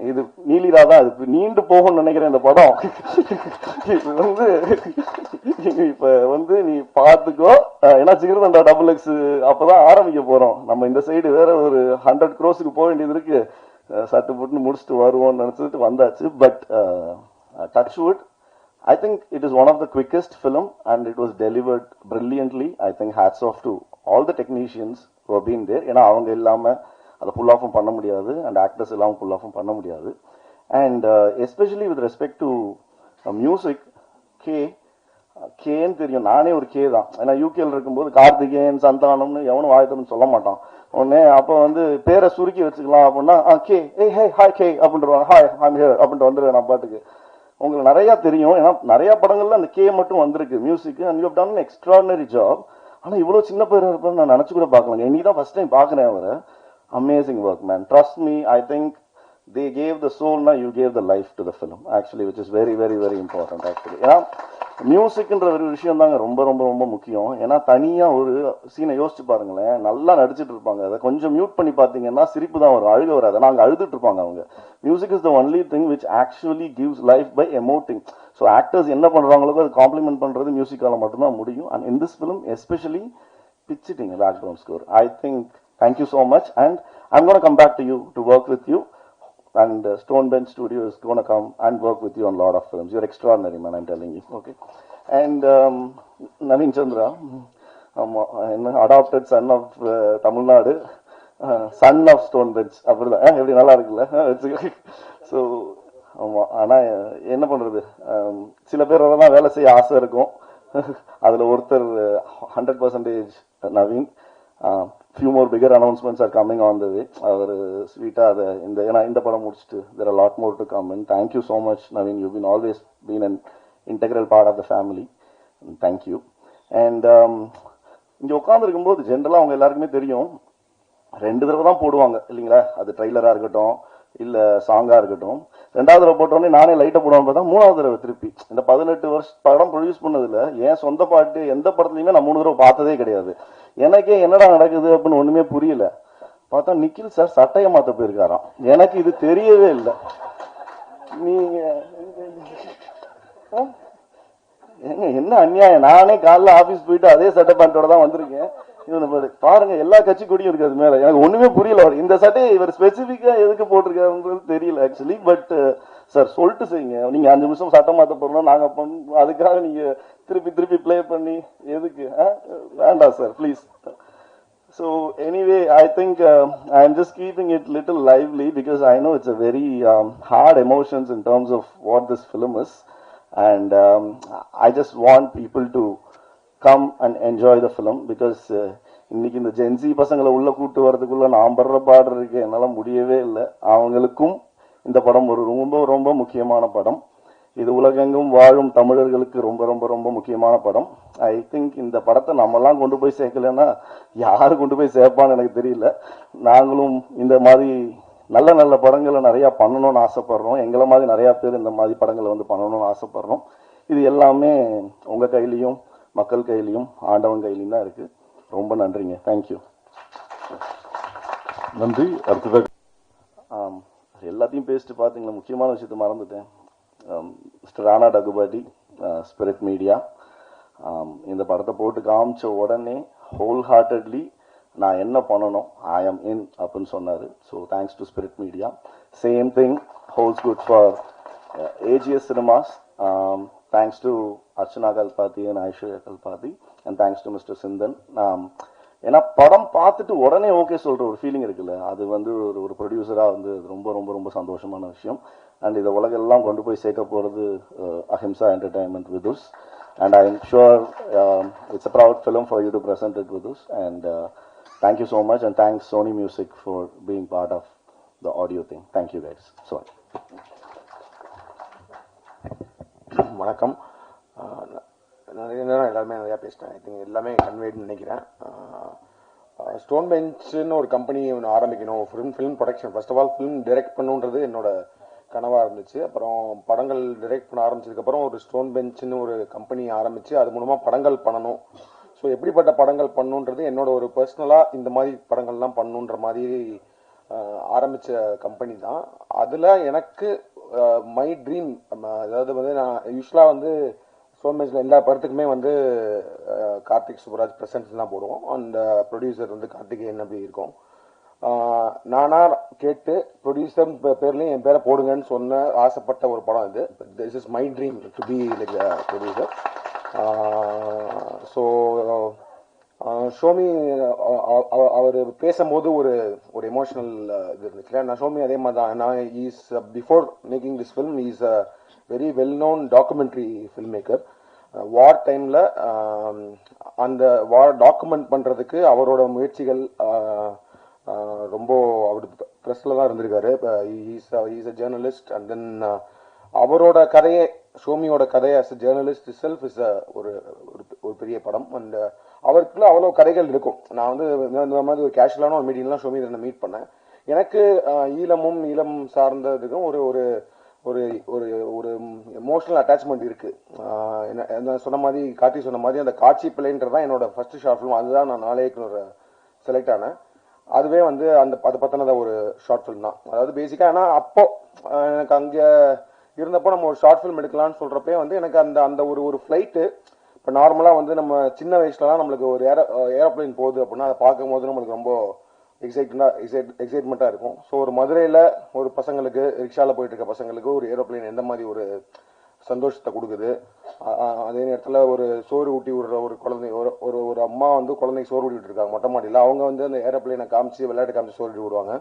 இது நீலிரா தான், அது நீண்டு போகும்னு நினைக்கிறேன் இந்த படம். வந்து இப்ப வந்து நீ பாத்துக்கோ, ஏன்னா ஜிகிர்தண்டா XX அப்பதான் ஆரம்பிக்க போறோம். நம்ம இந்த சைடு வேற ஒரு 100 crores போக வேண்டியது இருக்கு. சட்டு போட்டு முடிச்சுட்டு வருவோம்னு நினைச்சிட்டு வந்தாச்சு. But touchwood, I think it is one of the quickest film and it was delivered brilliantly. I think hats off to all the technicians who have been there. ஏன்னா அவங்க இல்லாம அதை புல் ஆஃபும் பண்ண முடியாது அண்ட் ஆக்டர்ஸ் இல்லாமல் புல் ஆஃபும் பண்ண முடியாது. And especially with respect to music, கேன்னு தெரியும், நானே ஒரு கே தான். ஏன்னா யூகேல இருக்கும்போது கார்த்திகேயன் சந்தானம்னு எவனும் வாய்த்தம்னு சொல்ல மாட்டான். உடனே அப்போ வந்து பேரை சுருக்கி வச்சுக்கலாம் அப்படின்னா கே ஹே ஹாய் கே அப்படின்ட்டு ஹாய் ஐம் ஹியர் அப்படின்ட்டு வந்துடுவேன் நான் பாட்டுக்கு. உங்களுக்கு நிறைய தெரியும், ஏன்னா நிறைய படங்கள்ல அந்த கே மட்டும் வந்திருக்கு music. And you have done an extraordinary job. ஆனா இவ்வளவு சின்ன பேர் இருப்பேன்னு நான் நினைச்சு கூட பார்க்கலங்க. இன்னைக்கு தான் ஃபர்ஸ்ட் டைம் பாக்குறேன் அவரை. Amazing work, man. Trust me, I think they gave the soul, now you gave the life to the film, actually, which is very, very, very important, actually. ஏன்னா மியூசிக்ன்ற ஒரு விஷயம் தாங்க ரொம்ப ரொம்ப ரொம்ப முக்கியம். ஏன்னா தனியா ஒரு சீனை யோசிச்சு பாருங்களேன், நல்லா நடிச்சிட்டு இருப்பாங்க, அதை கொஞ்சம் மியூட் பண்ணி பார்த்தீங்கன்னா சிரிப்பு தான் வரும், அழுக வராது. ஆனால் அங்கே அழுதுட்டு இருப்பாங்க அவங்க. Music is the only thing which actually gives life by emoting. So actors என்ன பண்றாங்களோ அது காம்ப்ளிமெண்ட் பண்றது மியூசிக்கால மட்டும்தான் முடியும். And in this film especially பிச்சிட்டிங் background score, I think Thank you so much, and I'm going to come back to you to work with you, and Stone Bench Studio is going to come and work with you on a lot of films. You're extraordinary, man, I'm telling you. Okay. And Naveen Chandra, adopted son of Tamil Nadu, son of Stone Bench. அப்படிதான் எப்படி நல்லா இருக்குல்ல? ஸோ ஆமாம், ஆனால் என்ன பண்ணுறது, சில பேரோட தான் வேலை செய்ய ஆசை இருக்கும். அதில் ஒருத்தர் 100% Naveen. Few more bigger announcements are coming on the way. அவர் ஸ்வீட்டாக அதை இந்த படம் முடிச்சுட்டு there are a lot more to come in. Thank you so much, Naveen. You've been always been an integral part of the family. Thank you. And இங்கே உட்காந்துருக்கும்போது ஜென்ரலாக அவங்க எல்லாருக்குமே தெரியும், 2 தடவை தான் போடுவாங்க இல்லைங்களா? அது ட்ரெய்லராக இருக்கட்டும் இல்லை சாங்காக இருக்கட்டும். 2வது தடவை போட்டோடனே நானே லைட்டை போடுவான்னு பார்த்தா 3வது தடவை திருப்பி. இந்த 18 வருஷம் படம் ப்ரொடியூஸ் பண்ணதில்ல என் சொந்த பாட்டு எந்த படத்துலையுமே நான் 3 தடவை பார்த்ததே கிடையாது. எனக்கே என்னடா நடக்குது அப்படின்னு ஒன்றுமே புரியல. பார்த்தா நிக்கில் சார் சட்டையை மாற்ற போயிருக்காராம். எனக்கு இது தெரியவே இல்லை. நீங்க என்ன அநியாயம், நானே காலைல ஆபீஸ் போயிட்டு அதே சட்டை பேண்டோட தான் வந்திருக்கேன். இவனு பாருங்க, எல்லா கட்சி கொடியும் இருக்கு அது மேல. எனக்கு ஒண்ணுமே புரியல, இந்த சட்டையை இவர் ஸ்பெசிபிக்கா எதுக்கு போட்டிருக்காருன்றது தெரியல ஆக்சுவலி. பட் சார் சொல்லிட்டு செய்யுங்க, நீங்க 5 நிமிஷம் சட்டம் மாத்த போறோம் நாங்க அதுக்காக நீங்க திருப்பி பிளே பண்ணி எதுக்கு? வேண்டாம் sir please. So anyway, I think I'm just keeping it little lively because I know it's a very hard emotions in terms of what this film is, and I just want people to come and enjoy the film because இன்னைக்கு இந்த ஜென்சி பசங்களை உள்ள கூட்டு வரதுக்குள்ள நான் படுற பாடு இருக்கு, என்னால முடியவே இல்லை. அவங்களுக்கும் இந்த படம் ஒரு ரொம்ப ரொம்ப முக்கியமான படம். இது உலகெங்கும் வாழும் தமிழர்களுக்கு ரொம்ப ரொம்ப ரொம்ப முக்கியமான படம். ஐ திங்க் இந்த படத்தை நம்மெல்லாம் கொண்டு போய் சேர்க்கலன்னா யாரு கொண்டு போய் சேர்ப்பான்னு எனக்கு தெரியல. நாங்களும் இந்த மாதிரி நல்ல நல்ல படங்களை நிறைய பண்ணணும்னு ஆசைப்படுறோம். எங்களை மாதிரி நிறைய பேர் இந்த மாதிரி படங்களை வந்து பண்ணணும்னு ஆசைப்படுறோம். இது எல்லாமே உங்க கையிலையும் மக்கள் கையிலையும் ஆண்டவன் கையிலையும் தான் இருக்கு. ரொம்ப நன்றிங்க. தேங்க்யூ. நன்றி. அடுத்ததாக எல்லாத்தையும் பேசிட்டு பார்த்தீங்களா, முக்கியமான விஷயத்தை மறந்துட்டேன். மிஸ்டர் ராணா டகுபாட்டி, ஸ்பிரிட் மீடியா, இந்த படத்தை போட்டு காமிச்ச உடனே ஹோல் ஹார்ட்டட்லி நான் என்ன பண்ணணும் ஐ ஆம் இன் அப்படின்னு சொன்னார். So thanks to spirit media. Same thing holes good for AGS cinemas. Thanks to Archana Kalpathi and Aishwarya Kalpathi and thanks to mister Chinthan. ஏன்னா படம் பார்த்துட்டு உடனே ஓகே சொல்ற ஒரு ஃபீலிங் இருக்குல்ல, அது வந்து ஒரு ப்ரொடியூசராக வந்து ரொம்ப ரொம்ப ரொம்ப சந்தோஷமான விஷயம். அண்ட் இதை உலகெல்லாம் கொண்டு போய் சேர்க்க போகிறது Ahimsa Entertainment with us. And I am sure it's a proud film for you to present it with us. And thank you so much and thanks Sony Music for being part of the audio thing. Thank you guys. Sorry. வணக்கம். எல்லாருமே நிறையா பேசிட்டேன். ஐ திங்க் எல்லாமே கன்வேன்னு நினைக்கிறேன். ஸ்டோன் பெஞ்சுன்னு ஒரு கம்பெனி ஒன்று ஆரம்பிக்கணும், film production. First of all film direct பண்ணுன்றது என்னோட கனவாக இருந்துச்சு. அப்புறம் படங்கள் டைரக்ட் பண்ண ஆரம்பிச்சதுக்கப்புறம் ஒரு ஸ்டோன் பெஞ்சுன்னு ஒரு கம்பெனி ஆரம்பித்து அது மூலமாக படங்கள் பண்ணணும். ஸோ எப்படிப்பட்ட படங்கள் பண்ணணுன்றது என்னோட ஒரு பர்சனலாக இந்த மாதிரி படங்கள்லாம் பண்ணணுன்ற மாதிரி ஆரம்பித்த கம்பெனி தான். அதில் எனக்கு மை ட்ரீம், அதாவது வந்து நான் யூஸ்வலாக வந்து ஸ்டோன் பெஞ்சில் எல்லா படத்துக்குமே வந்து கார்த்திக் சுப்ராஜ் பிரசன்ஸ்லாம் போடுவோம். அந்த ப்ரொடியூசர் வந்து கார்த்திகேயன் அப்படி இருக்கும். நானா கேட்டு ப்ரொடியூசர் பேர்லையும் என் பேரை போடுங்கன்னு சொன்ன ஆசைப்பட்ட ஒரு படம் இது. This is my dream to be like producer. So Somi அவர் பேசும்போது ஒரு எமோஷனல் இது இருந்துச்சு. நான் ஷோமி அதே மாதிரி தான். நான் is before making this film is a very well known documentary film maker. War டைமில் அந்த வார் டாக்குமெண்ட் பண்ணுறதுக்கு அவரோட முயற்சிகள் ரொம்ப அவர் ப்ரெஸ்ல தான் இருந்திருக்காரு. Is a journalist. And then அவரோட கதையை, ஷோமியோட கதையை as a journalist self is ஒரு பெரிய படம். அண்ட் அவருக்குள்ள அவ்வளோ கதைகள் இருக்கும். நான் வந்து இந்த மாதிரி ஒரு கேஷுவலான ஒரு மீட்டிங்லாம் ஷோமி மீட் பண்ணேன். எனக்கு ஈழம் சார்ந்ததுக்கும் ஒரு ஒரு ஒரு ஒரு ஒரு எமோஷனல் அட்டாச்மெண்ட் இருக்கு. என்ன சொன்ன மாதிரி கார்த்திக் சொன்ன மாதிரி அந்த காட்சி பிள்ளைன்றதான் என்னோட ஃபர்ஸ்ட் ஷார்ட் ஃபிலிம். அதுதான் நான் நாளைக்கு செலக்ட் ஆனேன். அதுவே வந்து அந்த அது பத்தினத ஒரு ஷார்ட் ஃபிலிம் தான். அதாவது பேசிக்கா ஏன்னா அப்போ எனக்கு அங்க இருந்தப்போ நம்ம ஒரு ஷார்ட் ஃபிலிம் எடுக்கலாம்னு சொல்றப்பே வந்து எனக்கு அந்த ஒரு ஃபிளைட்டு இப்போ நார்மலா வந்து நம்ம சின்ன வயசுலலாம் நம்மளுக்கு ஒரு ஏரோப்ளைன் போகுது அப்படின்னா அதை பார்க்கும் போது நம்மளுக்கு ரொம்ப எக்ஸைட்மெண்ட்டாக இருக்கும். ஸோ ஒரு மதுரையில் ஒரு பசங்களுக்கு ரிக்ஷாவில் போயிட்டு இருக்க பசங்களுக்கு ஒரு ஏரோப்ளேன் எந்த மாதிரி ஒரு சந்தோஷத்தை கொடுக்குது, அதே நேரத்தில் ஒரு சோறு ஊட்டி விடுற ஒரு குழந்தை ஒரு ஒரு அம்மா வந்து குழந்தைக்கு சோறு ஊட்டிட்டு இருக்காங்க மொட்டை மாடியில், அவங்க வந்து அந்த ஏரோப்ளேனை காமிச்சு விளையாட்டு காமிச்சு சோறு ஊட்டி விடுவாங்க.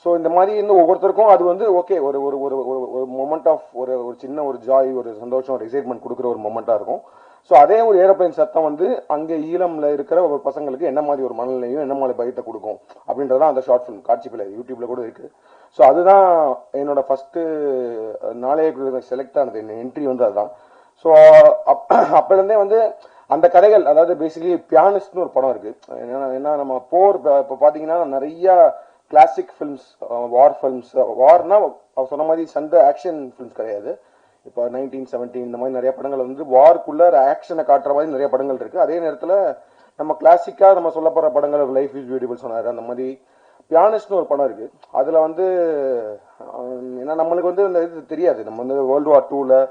ஸோ இந்த மாதிரி இன்னும் ஒவ்வொருத்தருக்கும் அது வந்து ஓகே ஒரு ஒரு ஒரு ஒரு மொமெண்ட் ஆஃப் ஒரு ஒரு சின்ன ஒரு ஜாய், ஒரு சந்தோஷம், ஒரு எக்ஸைட்மெண்ட் கொடுக்குற ஒரு மொமெண்ட்டாக இருக்கும். ஸோ அதே ஒரு ஏரோப்ளேன் சத்தம் வந்து அங்கே ஈழம்ல இருக்கிற ஒரு பசங்களுக்கு என்ன மாதிரி ஒரு மனநிலையும் என்ன மாதிரி பயத்தை கொடுக்கும் அப்படின்றதான் அந்த ஷார்ட் ஃபிலிம் காட்சி பிள்ளை யூடியூப்ல கூட இருக்கு. ஸோ அதுதான் என்னோட ஃபர்ஸ்ட் நாளைய செலக்ட் ஆனது, என்ன என்ட்ரி வந்து அதுதான். ஸோ அப்பலேருந்தே வந்து அந்த கதைகள், அதாவது பேசிக்கலி பியானிஸ்ட்னு ஒரு படம் இருக்கு. ஏன்னா நம்ம போர் இப்போ பார்த்தீங்கன்னா நிறைய கிளாசிக் ஃபிலிம்ஸ், வார் ஃபிலிம்ஸ், வார்னா அவர் சொன்ன மாதிரி சண்டை ஆக்ஷன் ஃபிலிம்ஸ் கிடையாது. இப்போ 1917 இந்த மாதிரி நிறைய படங்கள் வந்து வார்க்குள்ள ஆக்ஷனை காட்டுற மாதிரி நிறைய படங்கள் இருக்கு. அதே நேரத்தில் நம்ம கிளாசிக்கா நம்ம சொல்ல போற படங்கள் லைஃப் இஸ் பியூட்டிஃபுல் சொன்னாரு, அந்த மாதிரி பியானிஸ்ட்னு ஒரு படம் இருக்கு. அதுல வந்து ஏன்னா நம்மளுக்கு வந்து அந்த இது தெரியாது, நம்ம வந்து வேர்ல்டு வார் 2ல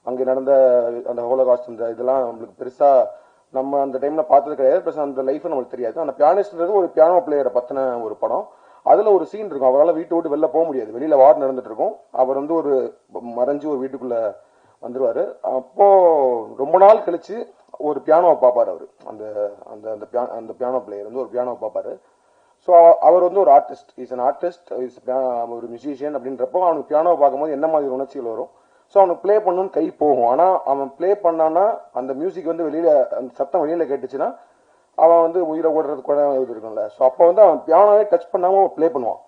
அங்கே நடந்த அந்த ஹோலோகாஸ்ட் இந்த இதெல்லாம் நம்மளுக்கு பெருசா நம்ம அந்த டைம்ல பார்த்தது கிடையாது. பிளஸ் அந்த லைஃப் நம்மளுக்கு தெரியாது. அந்த பியானிஸ்ட்ன்றது ஒரு பியானோ பிளேயரை பத்தின ஒரு படம். அதுல ஒரு சீன் இருக்கும், அவரால் வீட்டை விட்டு வெளில போக முடியாது, வெளியில வார் நடந்துட்டு இருக்கும். அவர் வந்து ஒரு மறைஞ்சு ஒரு வீட்டுக்குள்ள வந்துருவாரு. அப்போ ரொம்ப நாள் கழிச்சு ஒரு பியானோவை பார்ப்பாரு அவரு, அந்த அந்த அந்த பியானோ பிளேயர் வந்து ஒரு பியானோவை பார்ப்பாரு. ஸோ அவர் வந்து ஒரு ஆர்டிஸ்ட், இஸ் அன் ஆர்டிஸ்ட், ஒரு மியூசிஷியன் அப்படின்றப்போ அவனுக்கு பியானோவை பார்க்கும்போது என்ன மாதிரி உணர்ச்சிகள் வரும். ஸோ அவனுக்கு பிளே பண்ணணும்னு கை போகும். ஆனா அவன் பிளே பண்ணானா அந்த மியூசிக் வந்து வெளியில, அந்த சத்தம் வெளியில கேட்டுச்சுன்னா அவன் வந்து உயிரை ஓடுறது கூட இது இருக்கும்ல. ஸோ அப்போ வந்து அவன் பியானோவே டச் பண்ணாம பிளே பண்ணுவான்.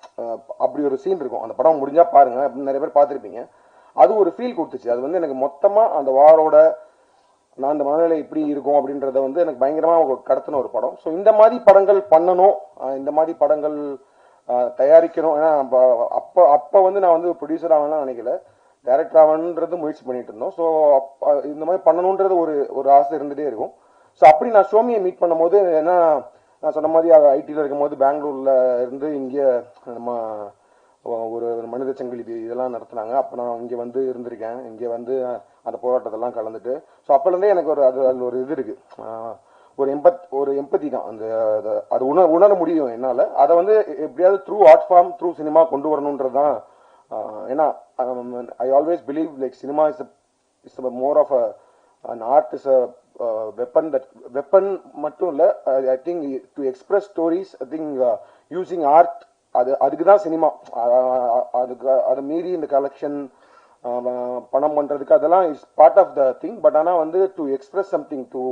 அப்படி ஒரு சீன் இருக்கும். அந்த படம் முடிஞ்சா பாருங்க, நிறைய பேர் பார்த்துருப்பீங்க. அது ஒரு ஃபீல் கொடுத்துச்சு. அது வந்து எனக்கு மொத்தமா அந்த வாரோட நான் அந்த மனநிலை இப்படி இருக்கும் அப்படின்றத வந்து எனக்கு பயங்கரமா கடத்தின ஒரு படம். ஸோ இந்த மாதிரி படங்கள் பண்ணணும், இந்த மாதிரி படங்கள் தயாரிக்கணும். ஏன்னா அப்ப வந்து நான் வந்து ப்ரொடியூசர் ஆகணும்னு நினைக்கல, டைரக்டர் ஆகணுன்றது முயற்சி பண்ணிட்டு இருந்தோம். ஸோ இந்த மாதிரி பண்ணணுன்றது ஒரு ஆசை இருந்துட்டே இருக்கும். ஸோ அப்படி நான் ஷோமியை மீட் பண்ணும்போது, ஏன்னா நான் சொன்ன மாதிரி ஐடியில் இருக்கும்போது பெங்களூர்ல இருந்து இங்கே நம்ம ஒரு மனித சங்கிலி இதெல்லாம் நடத்துனாங்க. அப்போ நான் இங்கே வந்து இருந்திருக்கேன், இங்கே வந்து அந்த போராட்டத்தெல்லாம் கலந்துட்டு. ஸோ அப்போலேருந்தே எனக்கு அது ஒரு இது இருக்கு, ஒரு எம்பத்தி தான். அது உணர முடியும் என்னால். அதை வந்து எப்படியாவது through art form, through cinema கொண்டு வரணுன்றது தான். ஏன்னா I always believe like cinema is more of an art is a weapon. That weapon மட்டும் இல்ல, I think to express stories, I think using art, அதுக்கு தான் சினிமா. அது மீறி இந்த கலெக்ஷன் பணம் பண்றதுக்கு அதெல்லாம் is part of the thing. But ஆனா வந்து to express something, to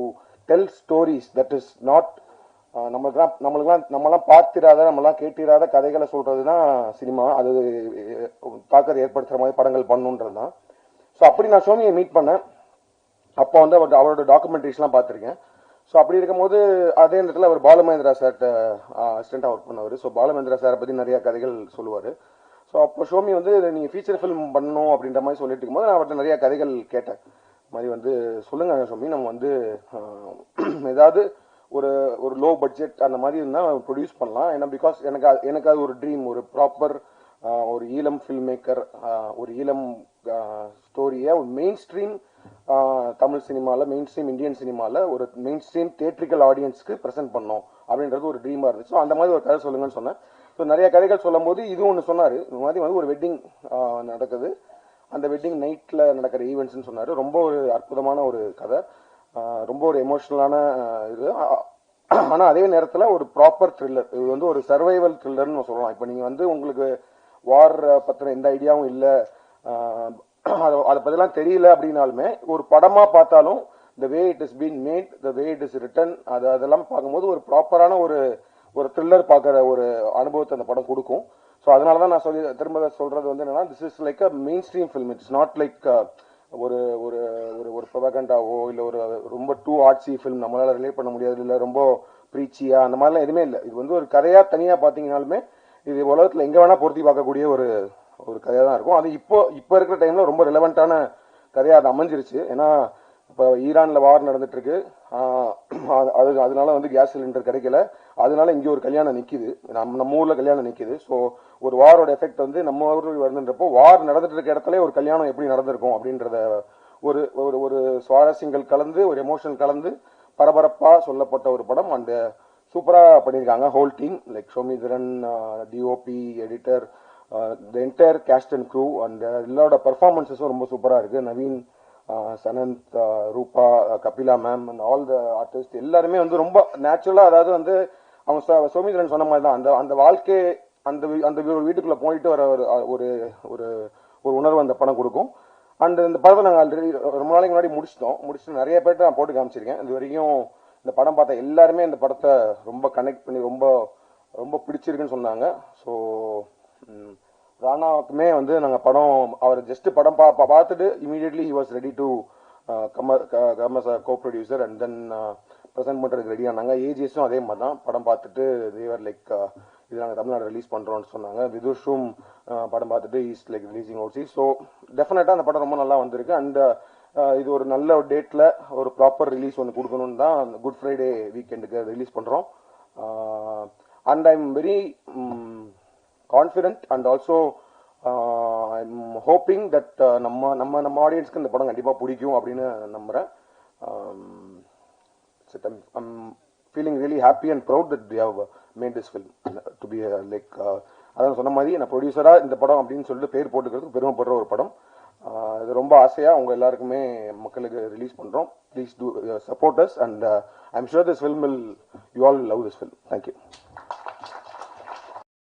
tell stories, that is not நம்மளாம் பார்த்திராத, நம்மளாம் கேட்டிராத கதைகளை சொல்றதுதான் சினிமா. அது தாக்கத்தை ஏற்படுத்துற மாதிரி படங்கள் பண்ணணுன்றது தான். ஸோ அப்படி நான் ஷோமியை மீட் பண்ணேன். அப்போ வந்து அவரோட டாக்குமெண்ட்ரிஸ்லாம் பார்த்துருக்கேன். ஸோ அப்படி இருக்கும்போது அதே நேரத்தில் அவர் பாலுமகேந்திரா சார்ட்ட அசிஸ்டண்டாக ஒர்க் பண்ணவர். ஸோ பாலுமகேந்திரா சாரை பற்றி நிறைய கதைகள் சொல்லுவார். ஸோ அப்போ ஷோமி வந்து நீங்கள் ஃபீச்சர் ஃபிலிம் பண்ணணும் அப்படின்ற மாதிரி சொல்லிட்டு இருக்கும்போது நான் அவர்கிட்ட நிறைய கதைகள் கேட்டேன். இது மாதிரி வந்து சொல்லுங்க ஷோமி, நம்ம வந்து ஏதாவது ஒரு லோ பட்ஜெட் அந்த மாதிரி இருந்தால் ப்ரொடியூஸ் பண்ணலாம். ஏன்னா பிகாஸ் எனக்கு அது ஒரு ட்ரீம், ஒரு ப்ராப்பர் ஒரு ஈழம் ஃபில்ம் மேக்கர், ஒரு ஈழம் ஸ்டோரியை ஒரு மெயின் ஸ்ட்ரீம் தமிழ் சினிமாவில், மெயின் ஸ்ட்ரீம் இந்தியன் சினிமாவில் ஒரு மெயின் ஸ்ட்ரீம் தியேட்ரிக்கல் ஆடியன்ஸ்க்கு ப்ரெசென்ட் பண்ணோம் அப்படின்றது ஒரு ட்ரீமாக இருந்துச்சு. ஸோ அந்த மாதிரி ஒரு கதை சொல்லுங்கன்னு சொன்னேன். ஸோ நிறைய கதைகள் சொல்லும் போது இது ஒன்று சொன்னார், இந்த மாதிரி வந்து ஒரு வெட்டிங் நடக்குது, அந்த வெட்டிங் நைட்டில் நடக்கிற ஈவெண்ட்ஸ்ன்னு சொன்னார். ரொம்ப ஒரு அற்புதமான ஒரு கதை, ரொம்ப ஒரு எமோஷனலான இது. ஆனால் அதே நேரத்தில் ஒரு ப்ராப்பர் த்ரில்லர். இது வந்து ஒரு சர்வைவல் த்ரில்லர்னு சொல்லலாம். இப்போ நீங்கள் வந்து உங்களுக்கு வார் பற்றின எந்த ஐடியாவும் இல்லை, அதை பத்திலாம் தெரியல அப்படின்னாலுமே ஒரு படமா பார்த்தாலும் the way it is being made, the way it is written, அதெல்லாம் பார்க்கும்போது ஒரு ப்ராப்பரான ஒரு த்ரில்லர் பார்க்குற ஒரு அனுபவத்தை அந்த படம் கொடுக்கும். ஸோ அதனால தான் நான் திரும்ப சொல்றது வந்து என்னன்னா, this is like a main stream film. It's not like ஒரு ஒரு ஒரு ப்ரொபகண்டாவோ இல்லை ஒரு ரொம்ப டூ ஆர்ட்ஸி ஃபில்ம் நம்மளால ரிலேட் பண்ண முடியாது, இல்லை ரொம்ப ப்ரீச்சியா அந்த மாதிரிலாம் எதுவுமே இல்லை. இது வந்து ஒரு கதையா தனியாக பார்த்தீங்கன்னாலுமே இது உலகத்தில் எங்கே வேணா பொருத்தி பார்க்கக்கூடிய ஒரு கதையாக தான் இருக்கும். அது இப்போ இருக்கிற டைம்ல ரொம்ப ரெலவெண்டான கதையாக அது அமைஞ்சிருச்சு. ஏன்னா இப்போ ஈரான்ல வார் நடந்துட்டு இருக்கு, அதனால வந்து கேஸ் சிலிண்டர் கிடைக்கல, அதனால இங்கே ஒரு கல்யாணம் நிற்கிது, நம்ம ஊர்ல கல்யாணம் நிற்கிது. ஸோ ஒரு வாரோட எஃபெக்ட் வந்து நம்ம ஊருக்கு வருதுன்றப்போ வார் நடந்துட்டு இருக்க இடத்துல ஒரு கல்யாணம் எப்படி நடந்திருக்கும் அப்படின்றத ஒரு ஒரு சுவாரஸ்யங்கள் கலந்து, ஒரு எமோஷனல் கலந்து பரபரப்பா சொல்லப்பட்ட ஒரு படம். அந்த சூப்பராக பண்ணியிருக்காங்க whole team like Somitharan, DOP, editor, the entire cast and crew and எல்லாரோட பர்ஃபார்மன்ஸஸும் ரொம்ப சூப்பராக இருக்குது. Naveen, Sananth, Roopa, Kapila ma'am and all the artist எல்லாருமே வந்து ரொம்ப நேச்சுரலாக, அதாவது வந்து அவங்க சோமிதரன் சொன்ன மாதிரி தான் அந்த அந்த வாழ்க்கை அந்த அந்த வீட்டுக்குள்ளே போயிட்டு வர ஒரு ஒரு ஒரு உணர்வு அந்த படம் கொடுக்கும். அண்ட் இந்த படத்தை நாங்கள் ஆல்ரெடி ரொம்ப நாளைக்கு முன்னாடி முடிச்சுட்டு நிறைய பேர்ட்ட நான் போட்டு காமிச்சிருக்கேன். இது வரைக்கும் இந்த படம் பார்த்த எல்லாருமே இந்த படத்தை ரொம்ப கனெக்ட் பண்ணி ரொம்ப ரொம்ப பிடிச்சிருக்குன்னு சொன்னாங்க. ஸோ ராணாவுக்குமே வந்து நாங்கள் படம் அவர் ஜஸ்ட் படம் பார்த்துட்டு immediately he was ready to come as a co producer and then present பண்ணுறதுக்கு ரெடி ஆனாங்க. ஏஜிஎஸும் அதே மாதிரி தான் படம் பார்த்துட்டு தேவர் லைக் இது நாங்கள் தமிழ்நாடு ரிலீஸ் பண்ணுறோம்னு சொன்னாங்க. விதுஷும் படம் பார்த்துட்டு is like releasing out C. So டெஃபினட்டாக அந்த படம் ரொம்ப நல்லா வந்திருக்கு. அண்ட் இது ஒரு நல்ல ஒரு டேட்டில் ஒரு ப்ராப்பர் ரிலீஸ் ஒன்று கொடுக்கணும்னு தான் அந்த குட் ஃப்ரைடே வீக்கெண்டுக்கு ரிலீஸ் பண்ணுறோம். And I am very confident and also I am hoping that நம்ம ஆடியன்ஸ்க்கு இந்த படம் கண்டிப்பாக பிடிக்கும் அப்படின்னு நம்புகிறேன். I'm feeling really happy and proud that we have made this film to be like அதான் சொன்ன மாதிரி நான் ப்ரொடியூசராக இந்த படம் அப்படின்னு சொல்லிட்டு பேர் போட்டுக்கிறதுக்கு பெருமைப்படுற ஒரு படம். இது ரொம்ப ஆசையாக உங்கள் எல்லாருக்குமே மக்களுக்கு ரிலீஸ் பண்ணுறோம். Please do support us and I am sure this film will you all love this film. Thank you.